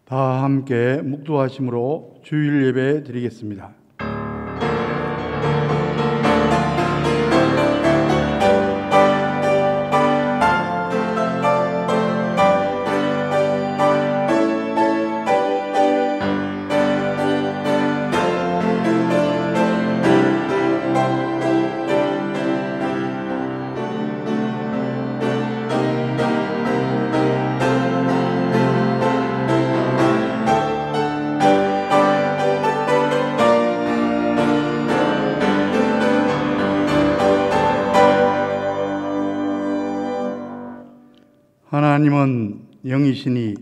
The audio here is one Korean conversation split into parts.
다 함께 묵도하심으로 주일 예배 드리겠습니다. 하나님은 영이시니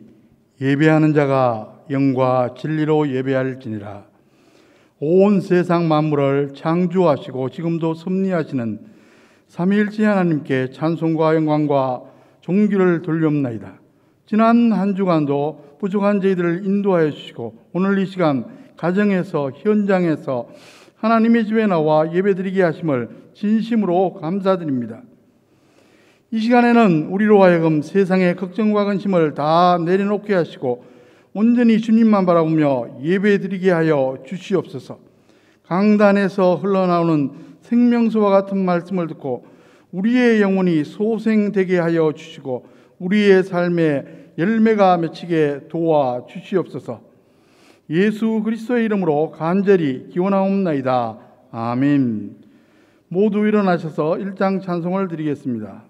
예배하는 자가 영과 진리로 예배할지니라. 온 세상 만물을 창조하시고 지금도 섭리하시는 삼위일체 하나님께 찬송과 영광과 존귀를 돌려옵나이다. 지난 한 주간도 부족한 저희들을 인도하여 주시고 오늘 이 시간 가정에서 현장에서 하나님의 집에 나와 예배드리게 하심을 진심으로 감사드립니다. 이 시간에는 우리로 하여금 세상의 걱정과 근심을 다 내려놓게 하시고 온전히 주님만 바라보며 예배드리게 하여 주시옵소서. 강단에서 흘러나오는 생명수와 같은 말씀을 듣고 우리의 영혼이 소생되게 하여 주시고 우리의 삶에 열매가 맺히게 도와 주시옵소서. 예수 그리스도의 이름으로 간절히 기원하옵나이다. 아멘. 모두 일어나셔서 1장 찬송을 드리겠습니다.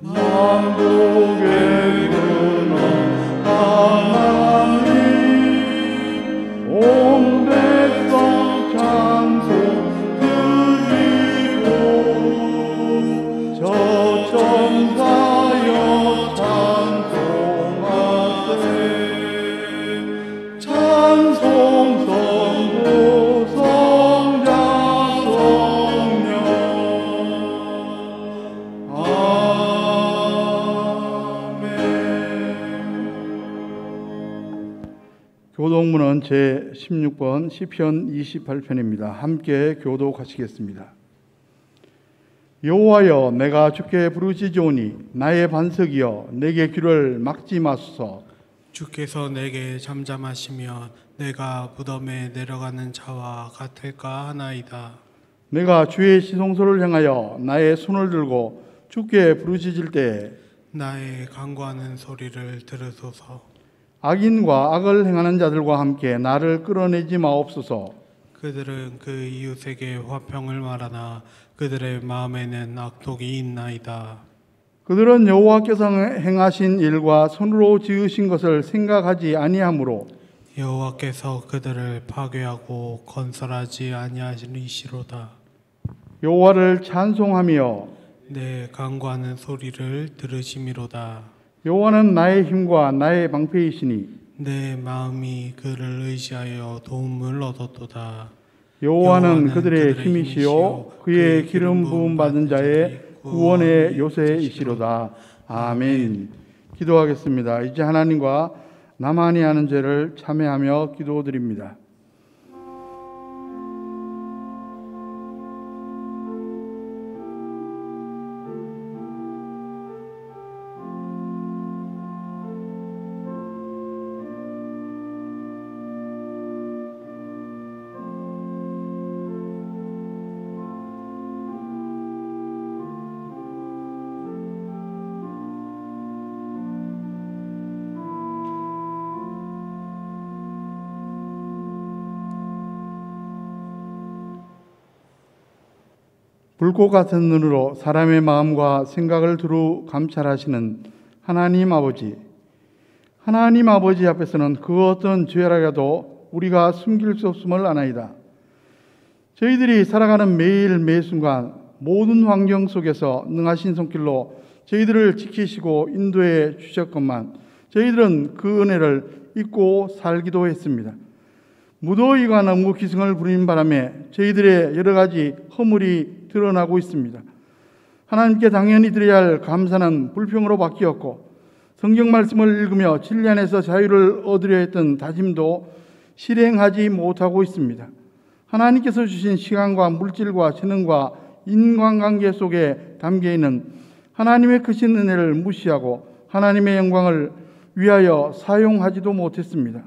만국의 근원 하나님 온 백성 찬송 드리고 저 천사여 찬송하세 찬송 성부 성자 성령 교독문은 제16번 시편 28편입니다. 함께 교독하시겠습니다. 여호와여 내가 주께 부르짖으오니 나의 반석이여 내게 귀를 막지 마소서. 주께서 내게 잠잠하시면 내가 무덤에 내려가는 자와 같을까 하나이다. 내가 주의 시송소를 향하여 나의 손을 들고 주께 부르짖을 때 나의 간구하는 소리를 들으소서. 악인과 악을 행하는 자들과 함께 나를 끌어내지 마옵소서. 그들은 그 이웃에게 화평을 말하나 그들의 마음에는 악독이 있나이다. 그들은 여호와께서 행하신 일과 손으로 지으신 것을 생각하지 아니하므로 여호와께서 그들을 파괴하고 건설하지 아니하시리로다. 여호와를 찬송하며 내 간구하는 소리를 들으심이로다. 여호와는 나의 힘과 나의 방패이시니 내 마음이 그를 의지하여 도움을 얻었도다. 여호와는 그들의 힘이시요 그의 기름 부음 받은 자의 구원의 요새이시로다. 아멘. 기도하겠습니다. 이제 하나님과 나만이 하는 죄를 참회하며 기도드립니다. 불꽃 같은 눈으로 사람의 마음과 생각을 두루 감찰하시는 하나님 아버지. 하나님 아버지 앞에서는 그 어떤 죄라도 우리가 숨길 수 없음을 아나이다. 저희들이 살아가는 매일 매순간 모든 환경 속에서 능하신 손길로 저희들을 지키시고 인도해 주셨건만 저희들은 그 은혜를 잊고 살기도 했습니다. 무더위가 너무 기승을 부리는 바람에 저희들의 여러 가지 허물이 드러나고 있습니다. 하나님께 당연히 드려야 할 감사는 불평으로 바뀌었고 성경 말씀을 읽으며 진리 안에서 자유를 얻으려 했던 다짐도 실행하지 못하고 있습니다. 하나님께서 주신 시간과 물질과 재능과 인간관계 속에 담겨 있는 하나님의 크신 은혜를 무시하고 하나님의 영광을 위하여 사용하지도 못했습니다.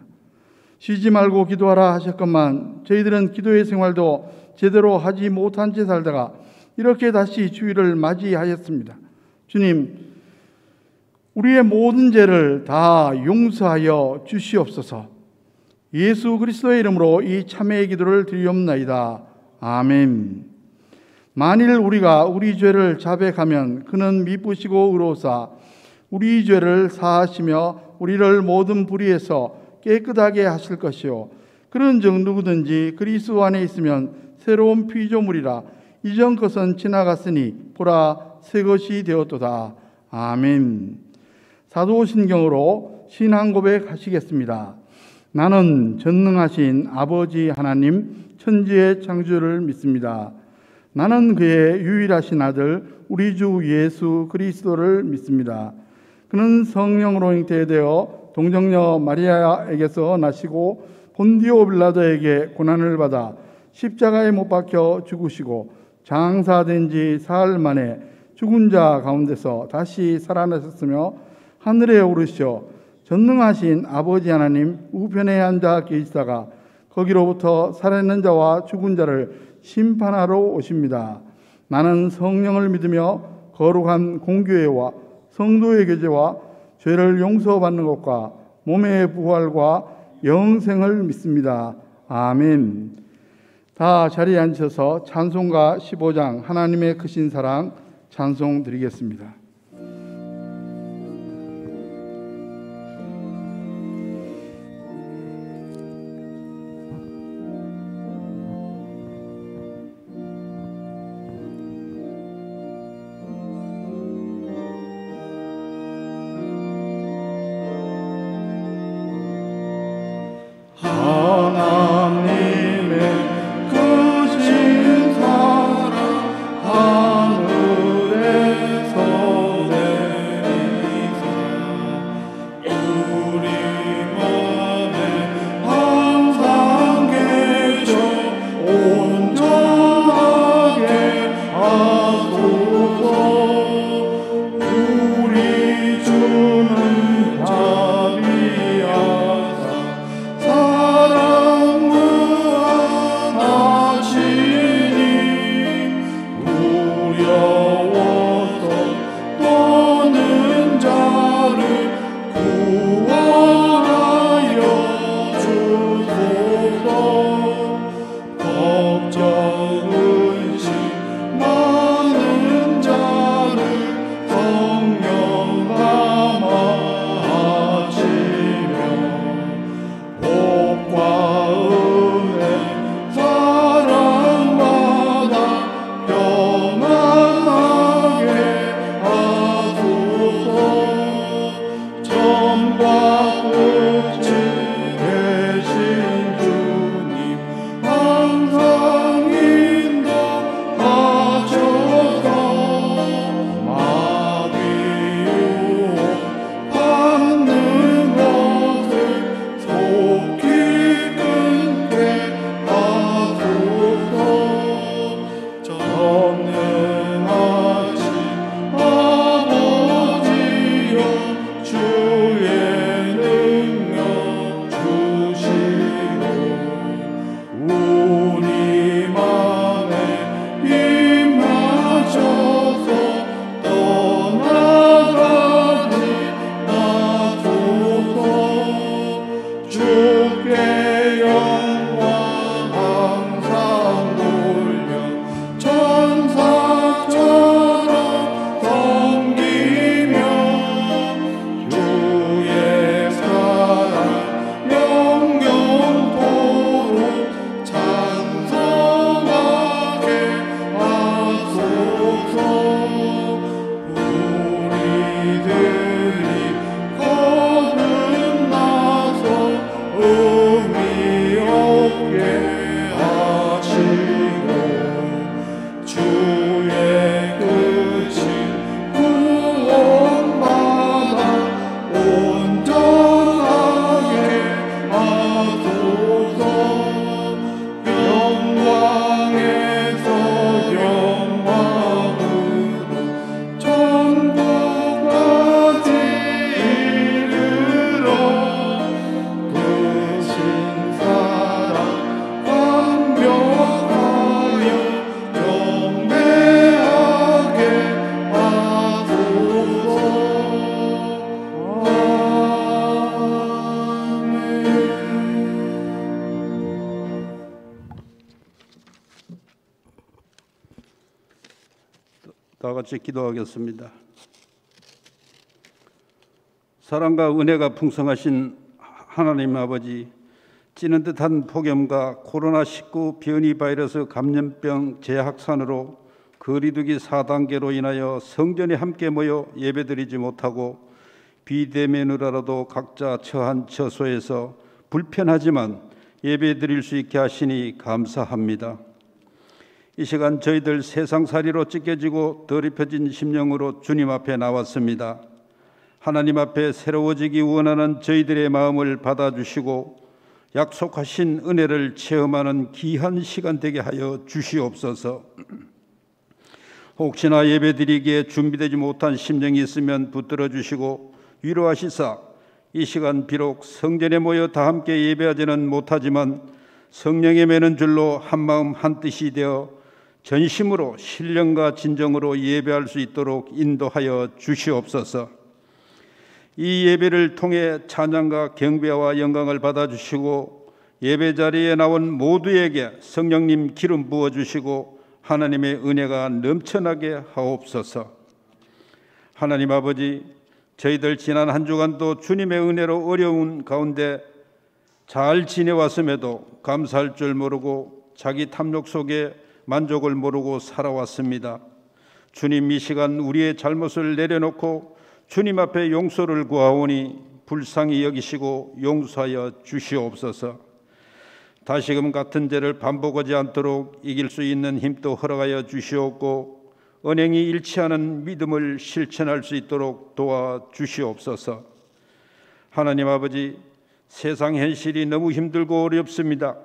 쉬지 말고 기도하라 하셨건만 저희들은 기도의 생활도 제대로 하지 못한 채 살다가 이렇게 다시 주일을 맞이하였습니다. 주님, 우리의 모든 죄를 다 용서하여 주시옵소서. 예수 그리스도의 이름으로 이 참회의 기도를 드리옵나이다. 아멘. 만일 우리가 우리 죄를 자백하면 그는 미쁘시고 의로우사 우리 죄를 사하시며 우리를 모든 불의에서 깨끗하게 하실 것이요 그런즉 누구든지 그리스도 안에 있으면 새로운 피조물이라 이전 것은 지나갔으니 보라 새 것이 되었도다. 아멘. 사도신경으로 신앙 고백하시겠습니다. 나는 전능하신 아버지 하나님 천지의 창조를 믿습니다. 나는 그의 유일하신 아들 우리 주 예수 그리스도를 믿습니다. 그는 성령으로 잉태되어 동정녀 마리아에게서 나시고 본디오 빌라도에게 고난을 받아 십자가에 못 박혀 죽으시고 장사된 지 사흘 만에 죽은 자 가운데서 다시 살아나셨으며 하늘에 오르시어 전능하신 아버지 하나님 우편에 앉아 계시다가 거기로부터 살아있는 자와 죽은 자를 심판하러 오십니다. 나는 성령을 믿으며 거룩한 공교회와 성도의 교제와 죄를 용서받는 것과 몸의 부활과 영생을 믿습니다. 아멘. 다 자리에 앉으셔서 찬송가 15장 하나님의 크신 사랑 찬송 드리겠습니다. 하늘에서 다 같이 기도하겠습니다. 사랑과 은혜가 풍성하신 하나님 아버지, 찌는 듯한 폭염과 코로나19 변이 바이러스 감염병 재확산으로 거리두기 4단계로 인하여 성전에 함께 모여 예배드리지 못하고 비대면으로라도 각자 처한 처소에서 불편하지만 예배드릴 수 있게 하시니 감사합니다. 이 시간 저희들 세상살이로 찢겨지고 더럽혀진 심령으로 주님 앞에 나왔습니다. 하나님 앞에 새로워지기 원하는 저희들의 마음을 받아주시고 약속하신 은혜를 체험하는 귀한 시간 되게 하여 주시옵소서. 혹시나 예배드리기에 준비되지 못한 심령이 있으면 붙들어 주시고 위로하시사 이 시간 비록 성전에 모여 다 함께 예배하지는 못하지만 성령의 매는 줄로 한마음 한뜻이 되어 전심으로 신령과 진정으로 예배할 수 있도록 인도하여 주시옵소서. 이 예배를 통해 찬양과 경배와 영광을 받아주시고 예배 자리에 나온 모두에게 성령님 기름 부어주시고 하나님의 은혜가 넘쳐나게 하옵소서. 하나님 아버지, 저희들 지난 한 주간도 주님의 은혜로 어려운 가운데 잘 지내왔음에도 감사할 줄 모르고 자기 탐욕 속에 만족을 모르고 살아왔습니다. 주님, 이 시간 우리의 잘못을 내려놓고 주님 앞에 용서를 구하오니 불쌍히 여기시고 용서하여 주시옵소서. 다시금 같은 죄를 반복하지 않도록 이길 수 있는 힘도 허락하여 주시옵고 언행이 일치하는 믿음을 실천할 수 있도록 도와주시옵소서. 하나님 아버지, 세상 현실이 너무 힘들고 어렵습니다.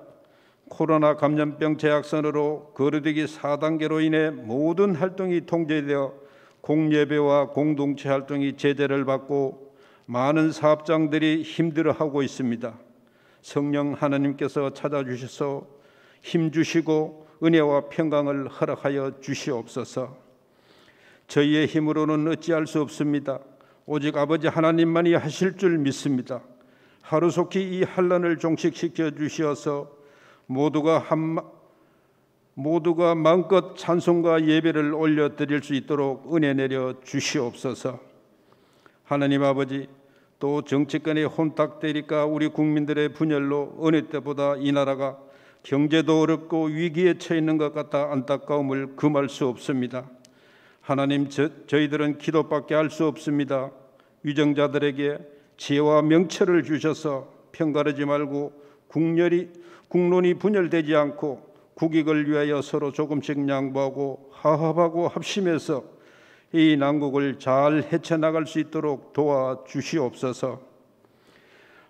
코로나 감염병 재확산으로 거리두기 4단계로 인해 모든 활동이 통제되어 공예배와 공동체 활동이 제재를 받고 많은 사업장들이 힘들어하고 있습니다. 성령 하나님께서 찾아주셔서 힘주시고 은혜와 평강을 허락하여 주시옵소서. 저희의 힘으로는 어찌할 수 없습니다. 오직 아버지 하나님만이 하실 줄 믿습니다. 하루속히 이 환난을 종식시켜 주시어서 모두가 마음껏 찬송과 예배를 올려드릴 수 있도록 은혜 내려 주시옵소서. 하나님 아버지, 또 정치권의 혼탁되니까 우리 국민들의 분열로 어느 때보다 이 나라가 경제도 어렵고 위기에 처해 있는 것 같아 안타까움을 금할 수 없습니다. 하나님, 저희들은 기도밖에 할 수 없습니다. 위정자들에게 지혜와 명철을 주셔서 편가르지 말고 국론이 분열되지 않고 국익을 위하여 서로 조금씩 양보하고 화합하고 합심해서 이 난국을 잘 헤쳐나갈 수 있도록 도와주시옵소서.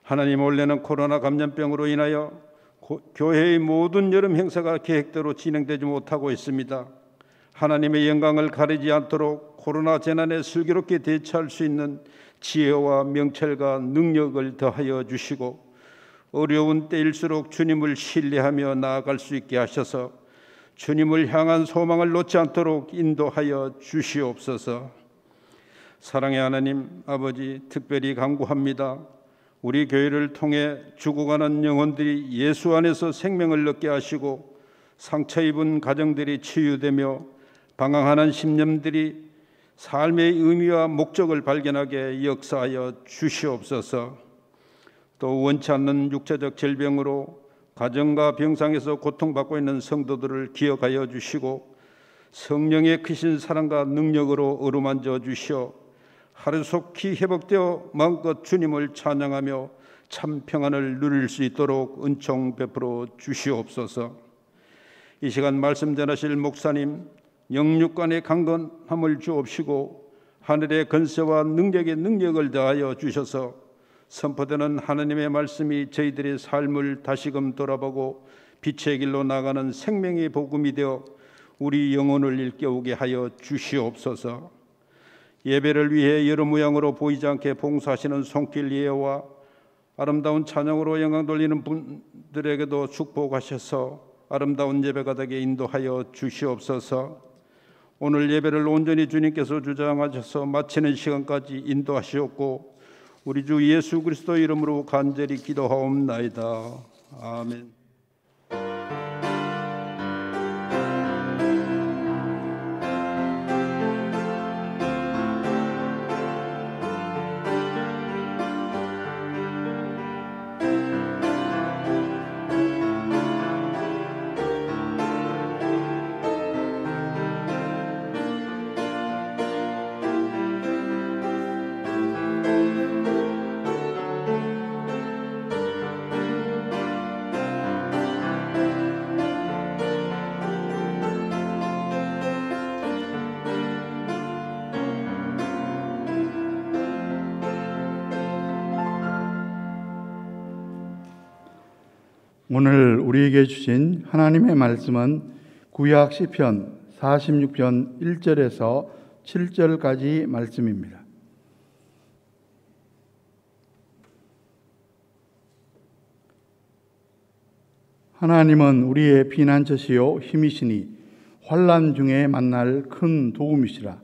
하나님, 올해는 코로나 감염병으로 인하여 교회의 모든 여름 행사가 계획대로 진행되지 못하고 있습니다. 하나님의 영광을 가리지 않도록 코로나 재난에 슬기롭게 대처할 수 있는 지혜와 명철과 능력을 더하여 주시고 어려운 때일수록 주님을 신뢰하며 나아갈 수 있게 하셔서 주님을 향한 소망을 놓지 않도록 인도하여 주시옵소서. 사랑의 하나님 아버지, 특별히 간구합니다. 우리 교회를 통해 죽어가는 영혼들이 예수 안에서 생명을 얻게 하시고 상처 입은 가정들이 치유되며 방황하는 심령들이 삶의 의미와 목적을 발견하게 역사하여 주시옵소서. 또 원치 않는 육체적 질병으로 가정과 병상에서 고통받고 있는 성도들을 기억하여 주시고 성령의 크신 사랑과 능력으로 어루만져 주시어 하루속히 회복되어 마음껏 주님을 찬양하며 참 평안을 누릴 수 있도록 은총 베풀어 주시옵소서. 이 시간 말씀 전하실 목사님, 영육간의 강건함을 주옵시고 하늘의 건세와 능력의 능력을 더하여 주셔서 선포되는 하나님의 말씀이 저희들의 삶을 다시금 돌아보고 빛의 길로 나가는 생명의 복음이 되어 우리 영혼을 일깨우게 하여 주시옵소서. 예배를 위해 여러 모양으로 보이지 않게 봉사하시는 손길 예와 아름다운 찬양으로 영광 돌리는 분들에게도 축복하셔서 아름다운 예배가 되게 인도하여 주시옵소서. 오늘 예배를 온전히 주님께서 주장하셔서 마치는 시간까지 인도하시옵고 우리 주 예수 그리스도 이름으로 간절히 기도하옵나이다. 아멘. 오늘 우리에게 주신 하나님의 말씀은 구약 시편 46편 1절에서 7절까지 말씀입니다. 하나님은 우리의 피난처시요 힘이시니 환난 중에 만날 큰 도움이시라.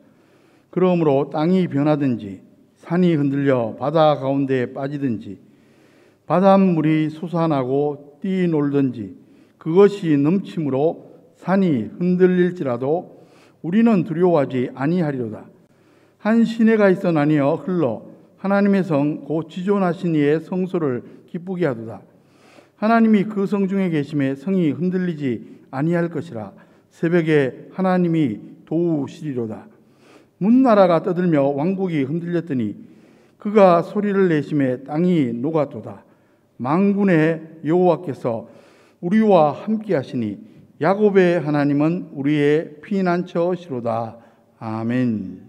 그러므로 땅이 변하든지 산이 흔들려 바다 가운데에 빠지든지 바닷물이 솟아나고 뛰놀든지 그것이 넘침으로 산이 흔들릴지라도 우리는 두려워하지 아니하리로다. 한 시내가 있어 나뉘어 흘러 하나님의 성 곧 지존하신 이의 성소를 기쁘게 하도다. 하나님이 그 성 중에 계심에 성이 흔들리지 아니할 것이라. 새벽에 하나님이 도우시리로다. 문나라가 떠들며 왕국이 흔들렸더니 그가 소리를 내심에 땅이 녹아도다. 만군의 여호와께서 우리와 함께 하시니 야곱의 하나님은 우리의 피난처시로다. 아멘.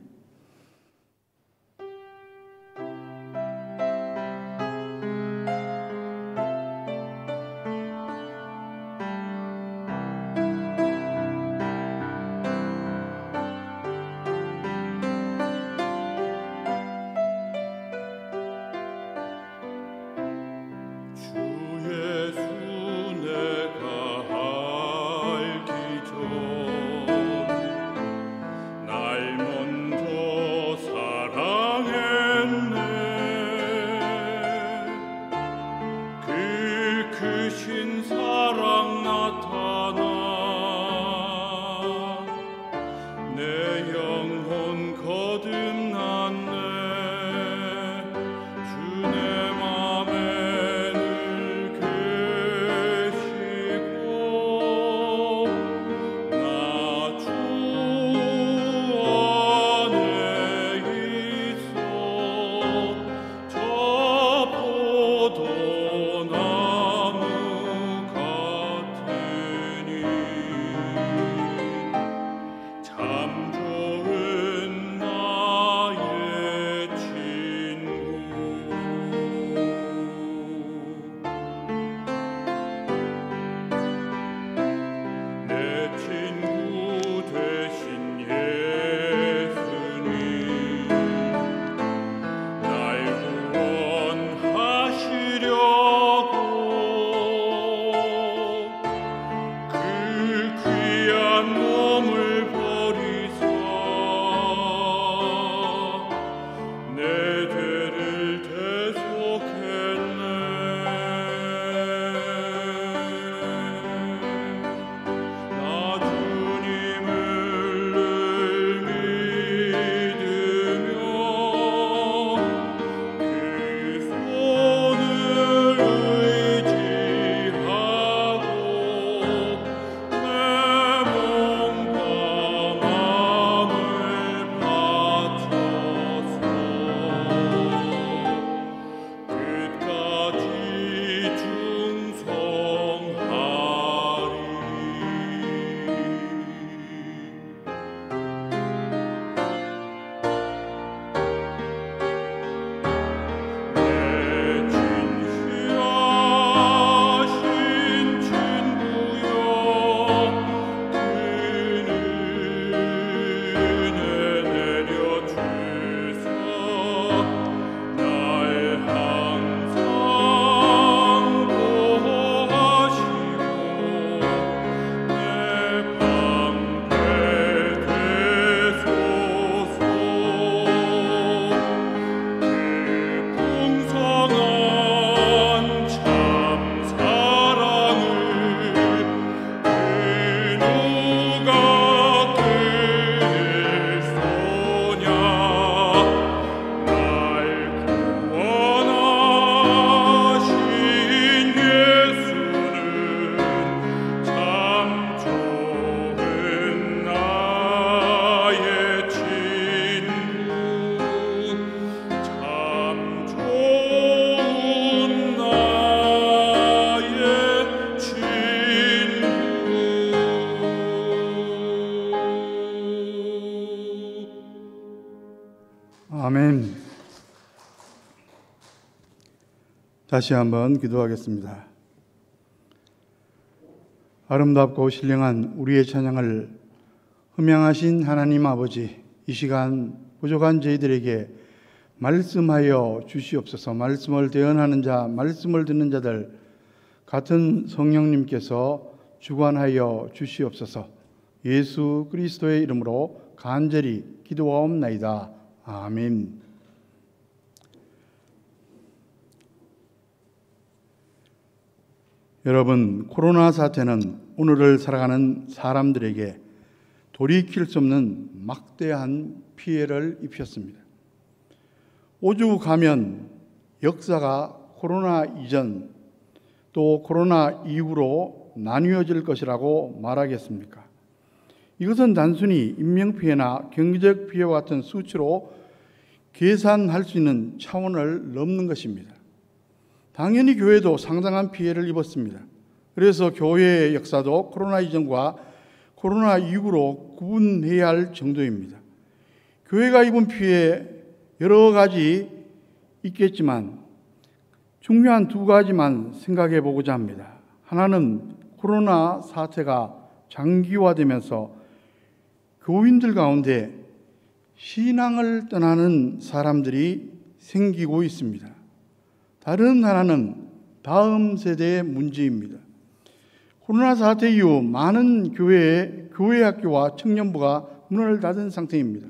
아멘. 다시 한번 기도하겠습니다. 아름답고 신령한 우리의 찬양을 흠양하신 하나님 아버지, 이 시간 부족한 저희들에게 말씀하여 주시옵소서. 말씀을 대언하는 자, 말씀을 듣는 자들 같은 성령님께서 주관하여 주시옵소서. 예수 그리스도의 이름으로 간절히 기도하옵나이다. 아멘. 여러분, 코로나 사태는 오늘을 살아가는 사람들에게 돌이킬 수 없는 막대한 피해를 입혔습니다. 오죽하면 역사가 코로나 이전 또 코로나 이후로 나뉘어질 것이라고 말하겠습니까? 이것은 단순히 인명피해나 경제적 피해와 같은 수치로 계산할 수 있는 차원을 넘는 것입니다. 당연히 교회도 상당한 피해를 입었습니다. 그래서 교회의 역사도 코로나 이전과 코로나 이후로 구분해야 할 정도입니다. 교회가 입은 피해 여러 가지 있겠지만 중요한 두 가지만 생각해 보고자 합니다. 하나는 코로나 사태가 장기화되면서 교인들 가운데 신앙을 떠나는 사람들이 생기고 있습니다. 다른 하나는 다음 세대의 문제입니다. 코로나 사태 이후 많은 교회 학교와 청년부가 문을 닫은 상태입니다.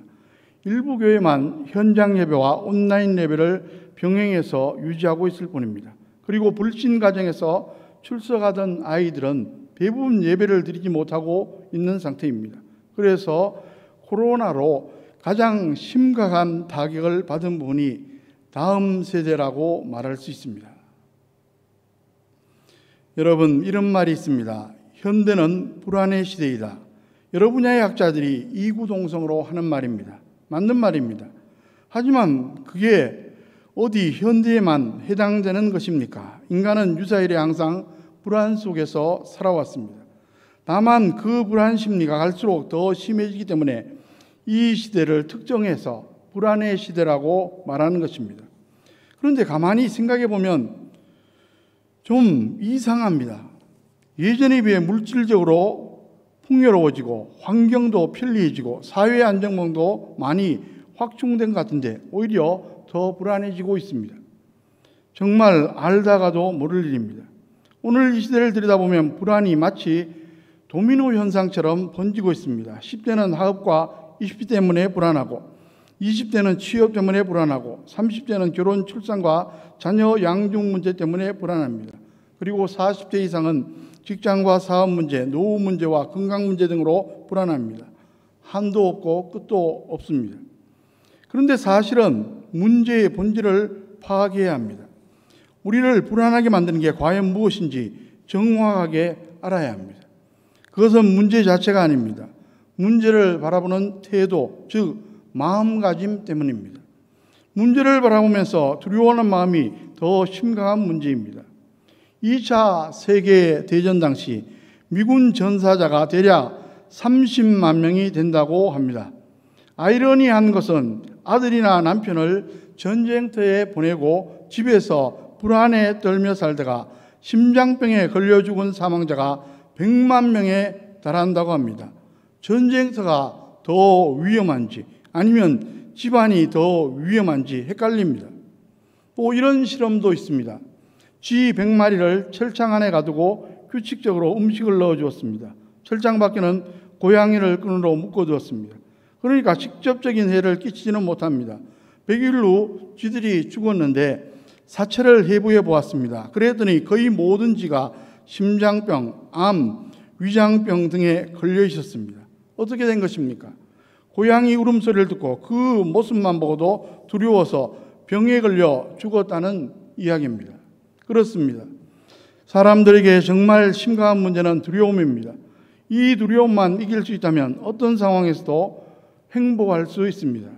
일부 교회만 현장 예배와 온라인 예배를 병행해서 유지하고 있을 뿐입니다. 그리고 불신 가정에서 출석하던 아이들은 대부분 예배를 드리지 못하고 있는 상태입니다. 그래서 코로나로 가장 심각한 타격을 받은 분이 다음 세대라고 말할 수 있습니다. 여러분, 이런 말이 있습니다. 현대는 불안의 시대이다. 여러 분야의 학자들이 이구동성으로 하는 말입니다. 맞는 말입니다. 하지만 그게 어디 현대에만 해당되는 것입니까? 인간은 유사일에 항상 불안 속에서 살아왔습니다. 다만 그 불안 심리가 갈수록 더 심해지기 때문에 이 시대를 특정해서 불안의 시대라고 말하는 것입니다. 그런데 가만히 생각해 보면 좀 이상합니다. 예전에 비해 물질적으로 풍요로워지고 환경도 편리해지고 사회 안정망도 많이 확충된 것 같은데 오히려 더 불안해지고 있습니다. 정말 알다가도 모를 일입니다. 오늘 이 시대를 들여다보면 불안이 마치 도미노 현상처럼 번지고 있습니다. 10대는 학업과 20대 때문에 불안하고 20대는 취업 때문에 불안하고 30대는 결혼, 출산과 자녀 양육 문제 때문에 불안합니다. 그리고 40대 이상은 직장과 사업 문제, 노후 문제와 건강 문제 등으로 불안합니다. 한도 없고 끝도 없습니다. 그런데 사실은 문제의 본질을 파악해야 합니다. 우리를 불안하게 만드는 게 과연 무엇인지 정확하게 알아야 합니다. 그것은 문제 자체가 아닙니다. 문제를 바라보는 태도, 즉 마음가짐 때문입니다. 문제를 바라보면서 두려워하는 마음이 더 심각한 문제입니다. 2차 세계대전 당시 미군 전사자가 대략 30만 명이 된다고 합니다. 아이러니한 것은 아들이나 남편을 전쟁터에 보내고 집에서 불안에 떨며 살다가 심장병에 걸려 죽은 사망자가 100만 명에 달한다고 합니다. 전쟁터가 더 위험한지 아니면 집안이 더 위험한지 헷갈립니다. 또 이런 실험도 있습니다. 쥐 100마리를 철창 안에 가두고 규칙적으로 음식을 넣어주었습니다. 철창 밖에는 고양이를 끈으로 묶어두었습니다. 그러니까 직접적인 해를 끼치지는 못합니다. 100일 후 쥐들이 죽었는데 사체를 해부해 보았습니다. 그랬더니 거의 모든 쥐가 심장병, 암, 위장병 등에 걸려 있었습니다. 어떻게 된 것입니까? 고양이 울음소리를 듣고 그 모습만 보고도 두려워서 병에 걸려 죽었다는 이야기입니다. 그렇습니다. 사람들에게 정말 심각한 문제는 두려움입니다. 이 두려움만 이길 수 있다면 어떤 상황에서도 행복할 수 있습니다.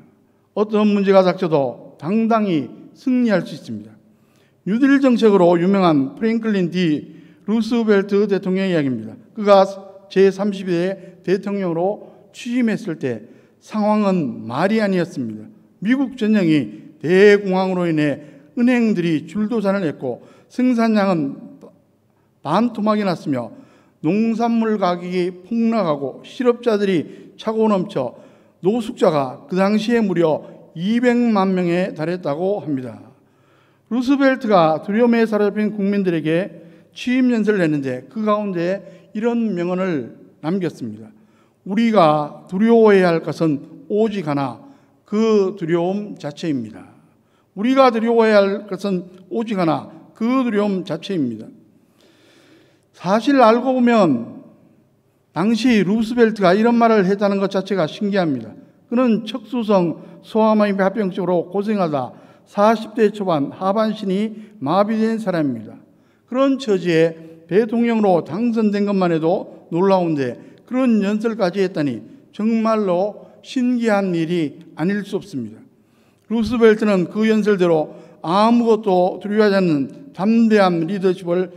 어떤 문제가 닥쳐도 당당히 승리할 수 있습니다. 뉴딜 정책으로 유명한 프랭클린 D 루스벨트 대통령의 이야기입니다. 그가 제32대 대통령으로 취임했을 때 상황은 말이 아니었습니다. 미국 전역이 대공황으로 인해 은행들이 줄도산을 했고 생산량은 반토막이 났으며 농산물 가격이 폭락하고 실업자들이 차고 넘쳐 노숙자가 그 당시에 무려 200만 명에 달했다고 합니다. 루스벨트가 두려움에 사로잡힌 국민들에게 취임 연설을 했는데 그 가운데 이런 명언을 남겼습니다. 우리가 두려워해야 할 것은 오직 하나, 그 두려움 자체입니다. 우리가 두려워해야 할 것은 오직 하나, 그 두려움 자체입니다. 사실 알고 보면 당시 루스벨트가 이런 말을 했다는 것 자체가 신기합니다. 그는 척수성 소아마비 합병증으로 고생하다 40대 초반 하반신이 마비된 사람입니다. 그런 처지에 대통령으로 당선된 것만 해도 놀라운데 그런 연설까지 했다니 정말로 신기한 일이 아닐 수 없습니다. 루스벨트는 그 연설대로 아무것도 두려워하지 않는 담대한 리더십을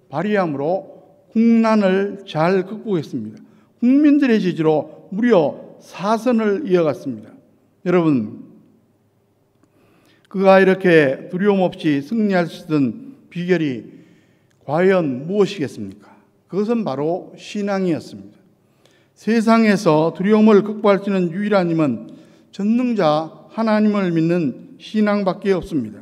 발휘함으로 국난을 잘 극복했습니다. 국민들의 지지로 무려 4선을 이어갔습니다. 여러분, 그가 이렇게 두려움 없이 승리할 수 있던 비결이 과연 무엇이겠습니까? 그것은 바로 신앙이었습니다. 세상에서 두려움을 극복할 수 있는 유일한 힘은 전능자 하나님을 믿는 신앙밖에 없습니다.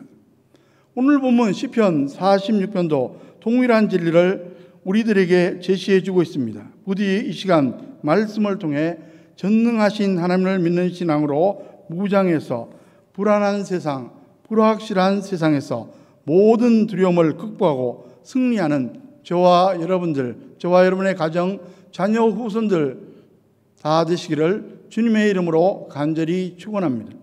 오늘 보면 시편 46편도 동일한 진리를 우리들에게 제시해 주고 있습니다. 부디 이 시간 말씀을 통해 전능하신 하나님을 믿는 신앙으로 무장해서 불안한 세상, 불확실한 세상에서 모든 두려움을 극복하고 승리하는 저와 여러분들, 저와 여러분의 가정, 자녀, 후손들 다 되시기를 주님의 이름으로 간절히 축원합니다.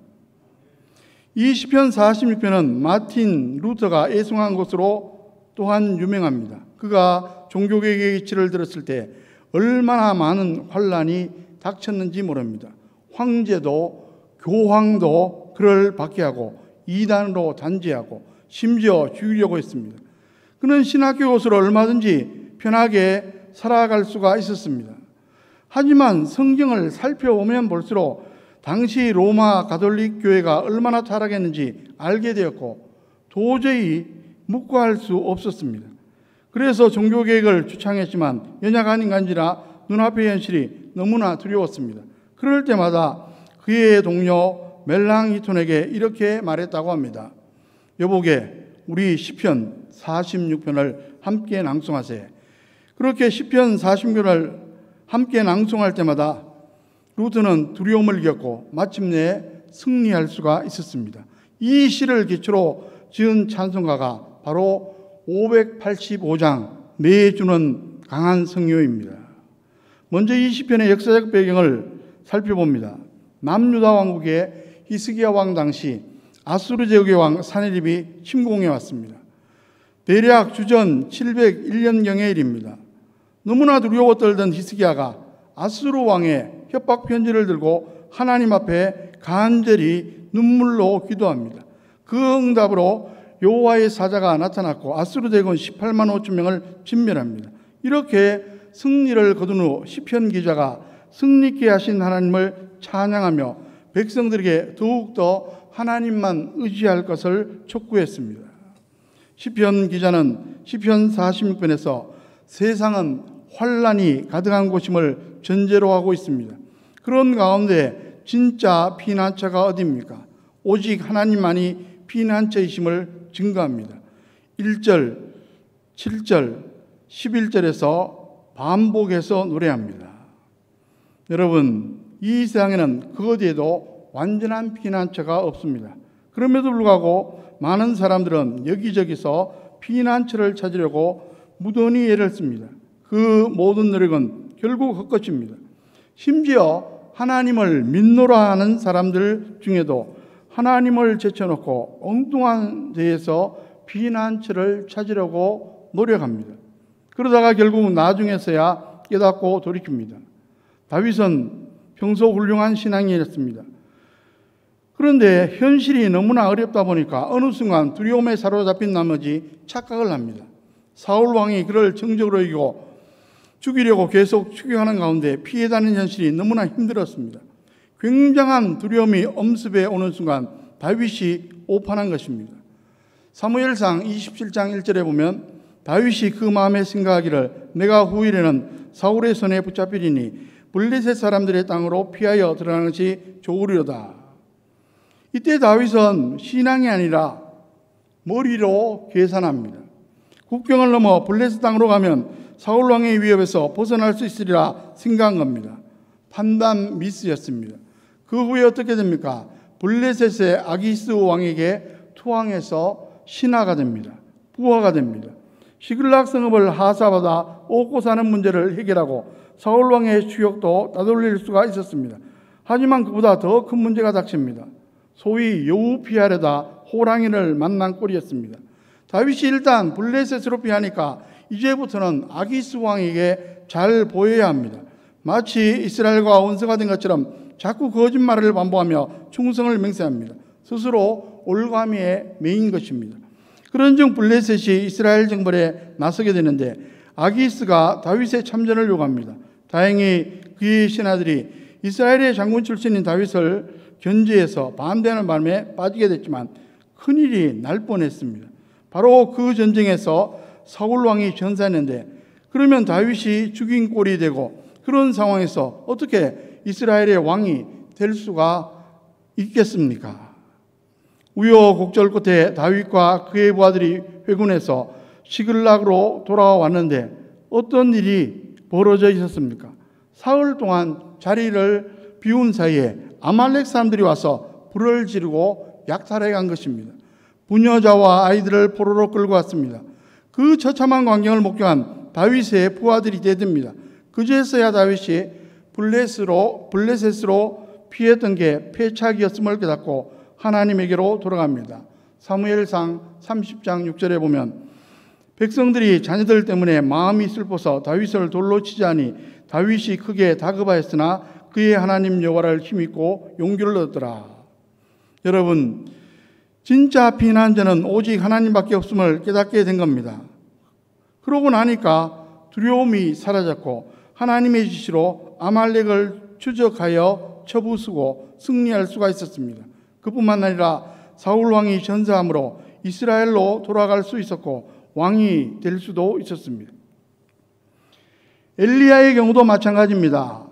이 시편 46편은 마틴 루터가 애송한 것으로 또한 유명합니다. 그가 종교개혁의 이치를 들었을 때 얼마나 많은 환란이 닥쳤는지 모릅니다. 황제도 교황도 그를 박해하고 이단으로 단죄하고 심지어 죽이려고 했습니다. 그는 신학교 곳으로 얼마든지 편하게 살아갈 수가 있었습니다. 하지만 성경을 살펴보면 볼수록 당시 로마 가톨릭 교회가 얼마나 타락했는지 알게 되었고 도저히 묵과할 수 없었습니다. 그래서 종교개혁을 주창했지만 연약한 인간지라 눈앞의 현실이 너무나 두려웠습니다. 그럴 때마다 그의 동료 멜랑히톤에게 이렇게 말했다고 합니다. 여보게, 우리 시편 46편을 함께 낭송하세. 그렇게 시편 46편을 함께 낭송할 때마다 루터는 두려움을 이겼고 마침내 승리할 수가 있었습니다. 이 시를 기초로 지은 찬송가가 바로 585장 내주는 강한 성요입니다. 먼저 이 시편의 역사적 배경을 살펴봅니다. 남유다 왕국의 히스기야 왕 당시 아수르 제국의 왕 사네립이 침공해 왔습니다. 대략 주전 701년경의 일입니다. 너무나 두려워 떨던 히스기야가 아수르 왕의 협박 편지를 들고 하나님 앞에 간절히 눈물로 기도합니다. 그 응답으로 여호와의 사자가 나타났고 아수르 대군 18만 5천 명을 진멸합니다. 이렇게 승리를 거둔 후 시편 기자가 승리케 하신 하나님을 찬양하며 백성들에게 더욱더 하나님만 의지할 것을 촉구했습니다. 시편 기자는 시편 46편에서 세상은 환란이 가득한 곳임을 전제로 하고 있습니다. 그런 가운데 진짜 피난처가 어디입니까? 오직 하나님만이 피난처이심을 증거합니다. 1절, 7절, 11절에서 반복해서 노래합니다. 여러분, 이 세상에는 그 어디에도 완전한 피난처가 없습니다. 그럼에도 불구하고 많은 사람들은 여기저기서 피난처를 찾으려고 무던히 애를 씁니다. 그 모든 노력은 결국 헛것입니다. 심지어 하나님을 믿노라 하는 사람들 중에도 하나님을 제쳐놓고 엉뚱한 데에서 피난처를 찾으려고 노력합니다. 그러다가 결국 나중에서야 깨닫고 돌이킵니다. 다윗은 평소 훌륭한 신앙이었습니다. 그런데 현실이 너무나 어렵다 보니까 어느 순간 두려움에 사로잡힌 나머지 착각을 합니다. 사울 왕이 그를 정적으로 이기고 죽이려고 계속 추격하는 가운데 피해 다니는 현실이 너무나 힘들었습니다. 굉장한 두려움이 엄습해 오는 순간 다윗이 오판한 것입니다. 사무엘상 27장 1절에 보면 다윗이 그 마음에 생각하기를 내가 후일에는 사울의 손에 붙잡히리니 블레셋 사람들의 땅으로 피하여 들어가는 것이 좋으리로다. 이때 다윗은 신앙이 아니라 머리로 계산합니다. 국경을 넘어 블레셋 땅으로 가면 사울 왕의 위협에서 벗어날 수 있으리라 생각한 겁니다. 판단 미스였습니다. 그 후에 어떻게 됩니까? 블레셋의 아기스 왕에게 투항해서 신하가 됩니다. 부하가 됩니다. 시글락 성읍을 하사받아 얻고 사는 문제를 해결하고 사울 왕의 추격도 따돌릴 수가 있었습니다. 하지만 그보다 더 큰 문제가 닥칩니다. 소위 여우 피하려다 호랑이를 만난 꼴이었습니다. 다윗이 일단 블레셋으로 피하니까 이제부터는 아기스 왕에게 잘 보여야 합니다. 마치 이스라엘과 원수가 된 것처럼 자꾸 거짓말을 반복하며 충성을 맹세합니다. 스스로 올가미에 매인 것입니다. 그런즉 블레셋이 이스라엘 정벌에 나서게 되는데 아기스가 다윗의 참전을 요구합니다. 다행히 그의 신하들이 이스라엘의 장군 출신인 다윗을 견제해서 반대하는 바람에 빠지게 됐지만 큰일이 날 뻔했습니다. 바로 그 전쟁에서 사울 왕이 전사했는데 그러면 다윗이 죽인 꼴이 되고 그런 상황에서 어떻게 이스라엘의 왕이 될 수가 있겠습니까? 우여곡절 끝에 다윗과 그의 부하들이 회군해서 시글락으로 돌아왔는데 어떤 일이 벌어져 있었습니까? 사흘 동안 자리를 비운 사이에 아말렉 사람들이 와서 불을 지르고 약탈해 간 것입니다. 부녀자와 아이들을 포로로 끌고 왔습니다. 그 처참한 광경을 목격한 다윗의 부하들이 대듭니다. 그제서야 다윗이 블레셋으로 피했던 게 패착이었음을 깨닫고 하나님에게로 돌아갑니다. 사무엘상 30장 6절에 보면 백성들이 자녀들 때문에 마음이 슬퍼서 다윗을 돌로 치자니 다윗이 크게 다급하였으나 그의 하나님 여호와를 힘입고 용기를 얻더라. 여러분, 진짜 피난자는 오직 하나님밖에 없음을 깨닫게 된 겁니다. 그러고 나니까 두려움이 사라졌고 하나님의 지시로 아말렉을 추적하여 쳐부수고 승리할 수가 있었습니다. 그뿐만 아니라 사울 왕이 전사함으로 이스라엘로 돌아갈 수 있었고 왕이 될 수도 있었습니다. 엘리야의 경우도 마찬가지입니다.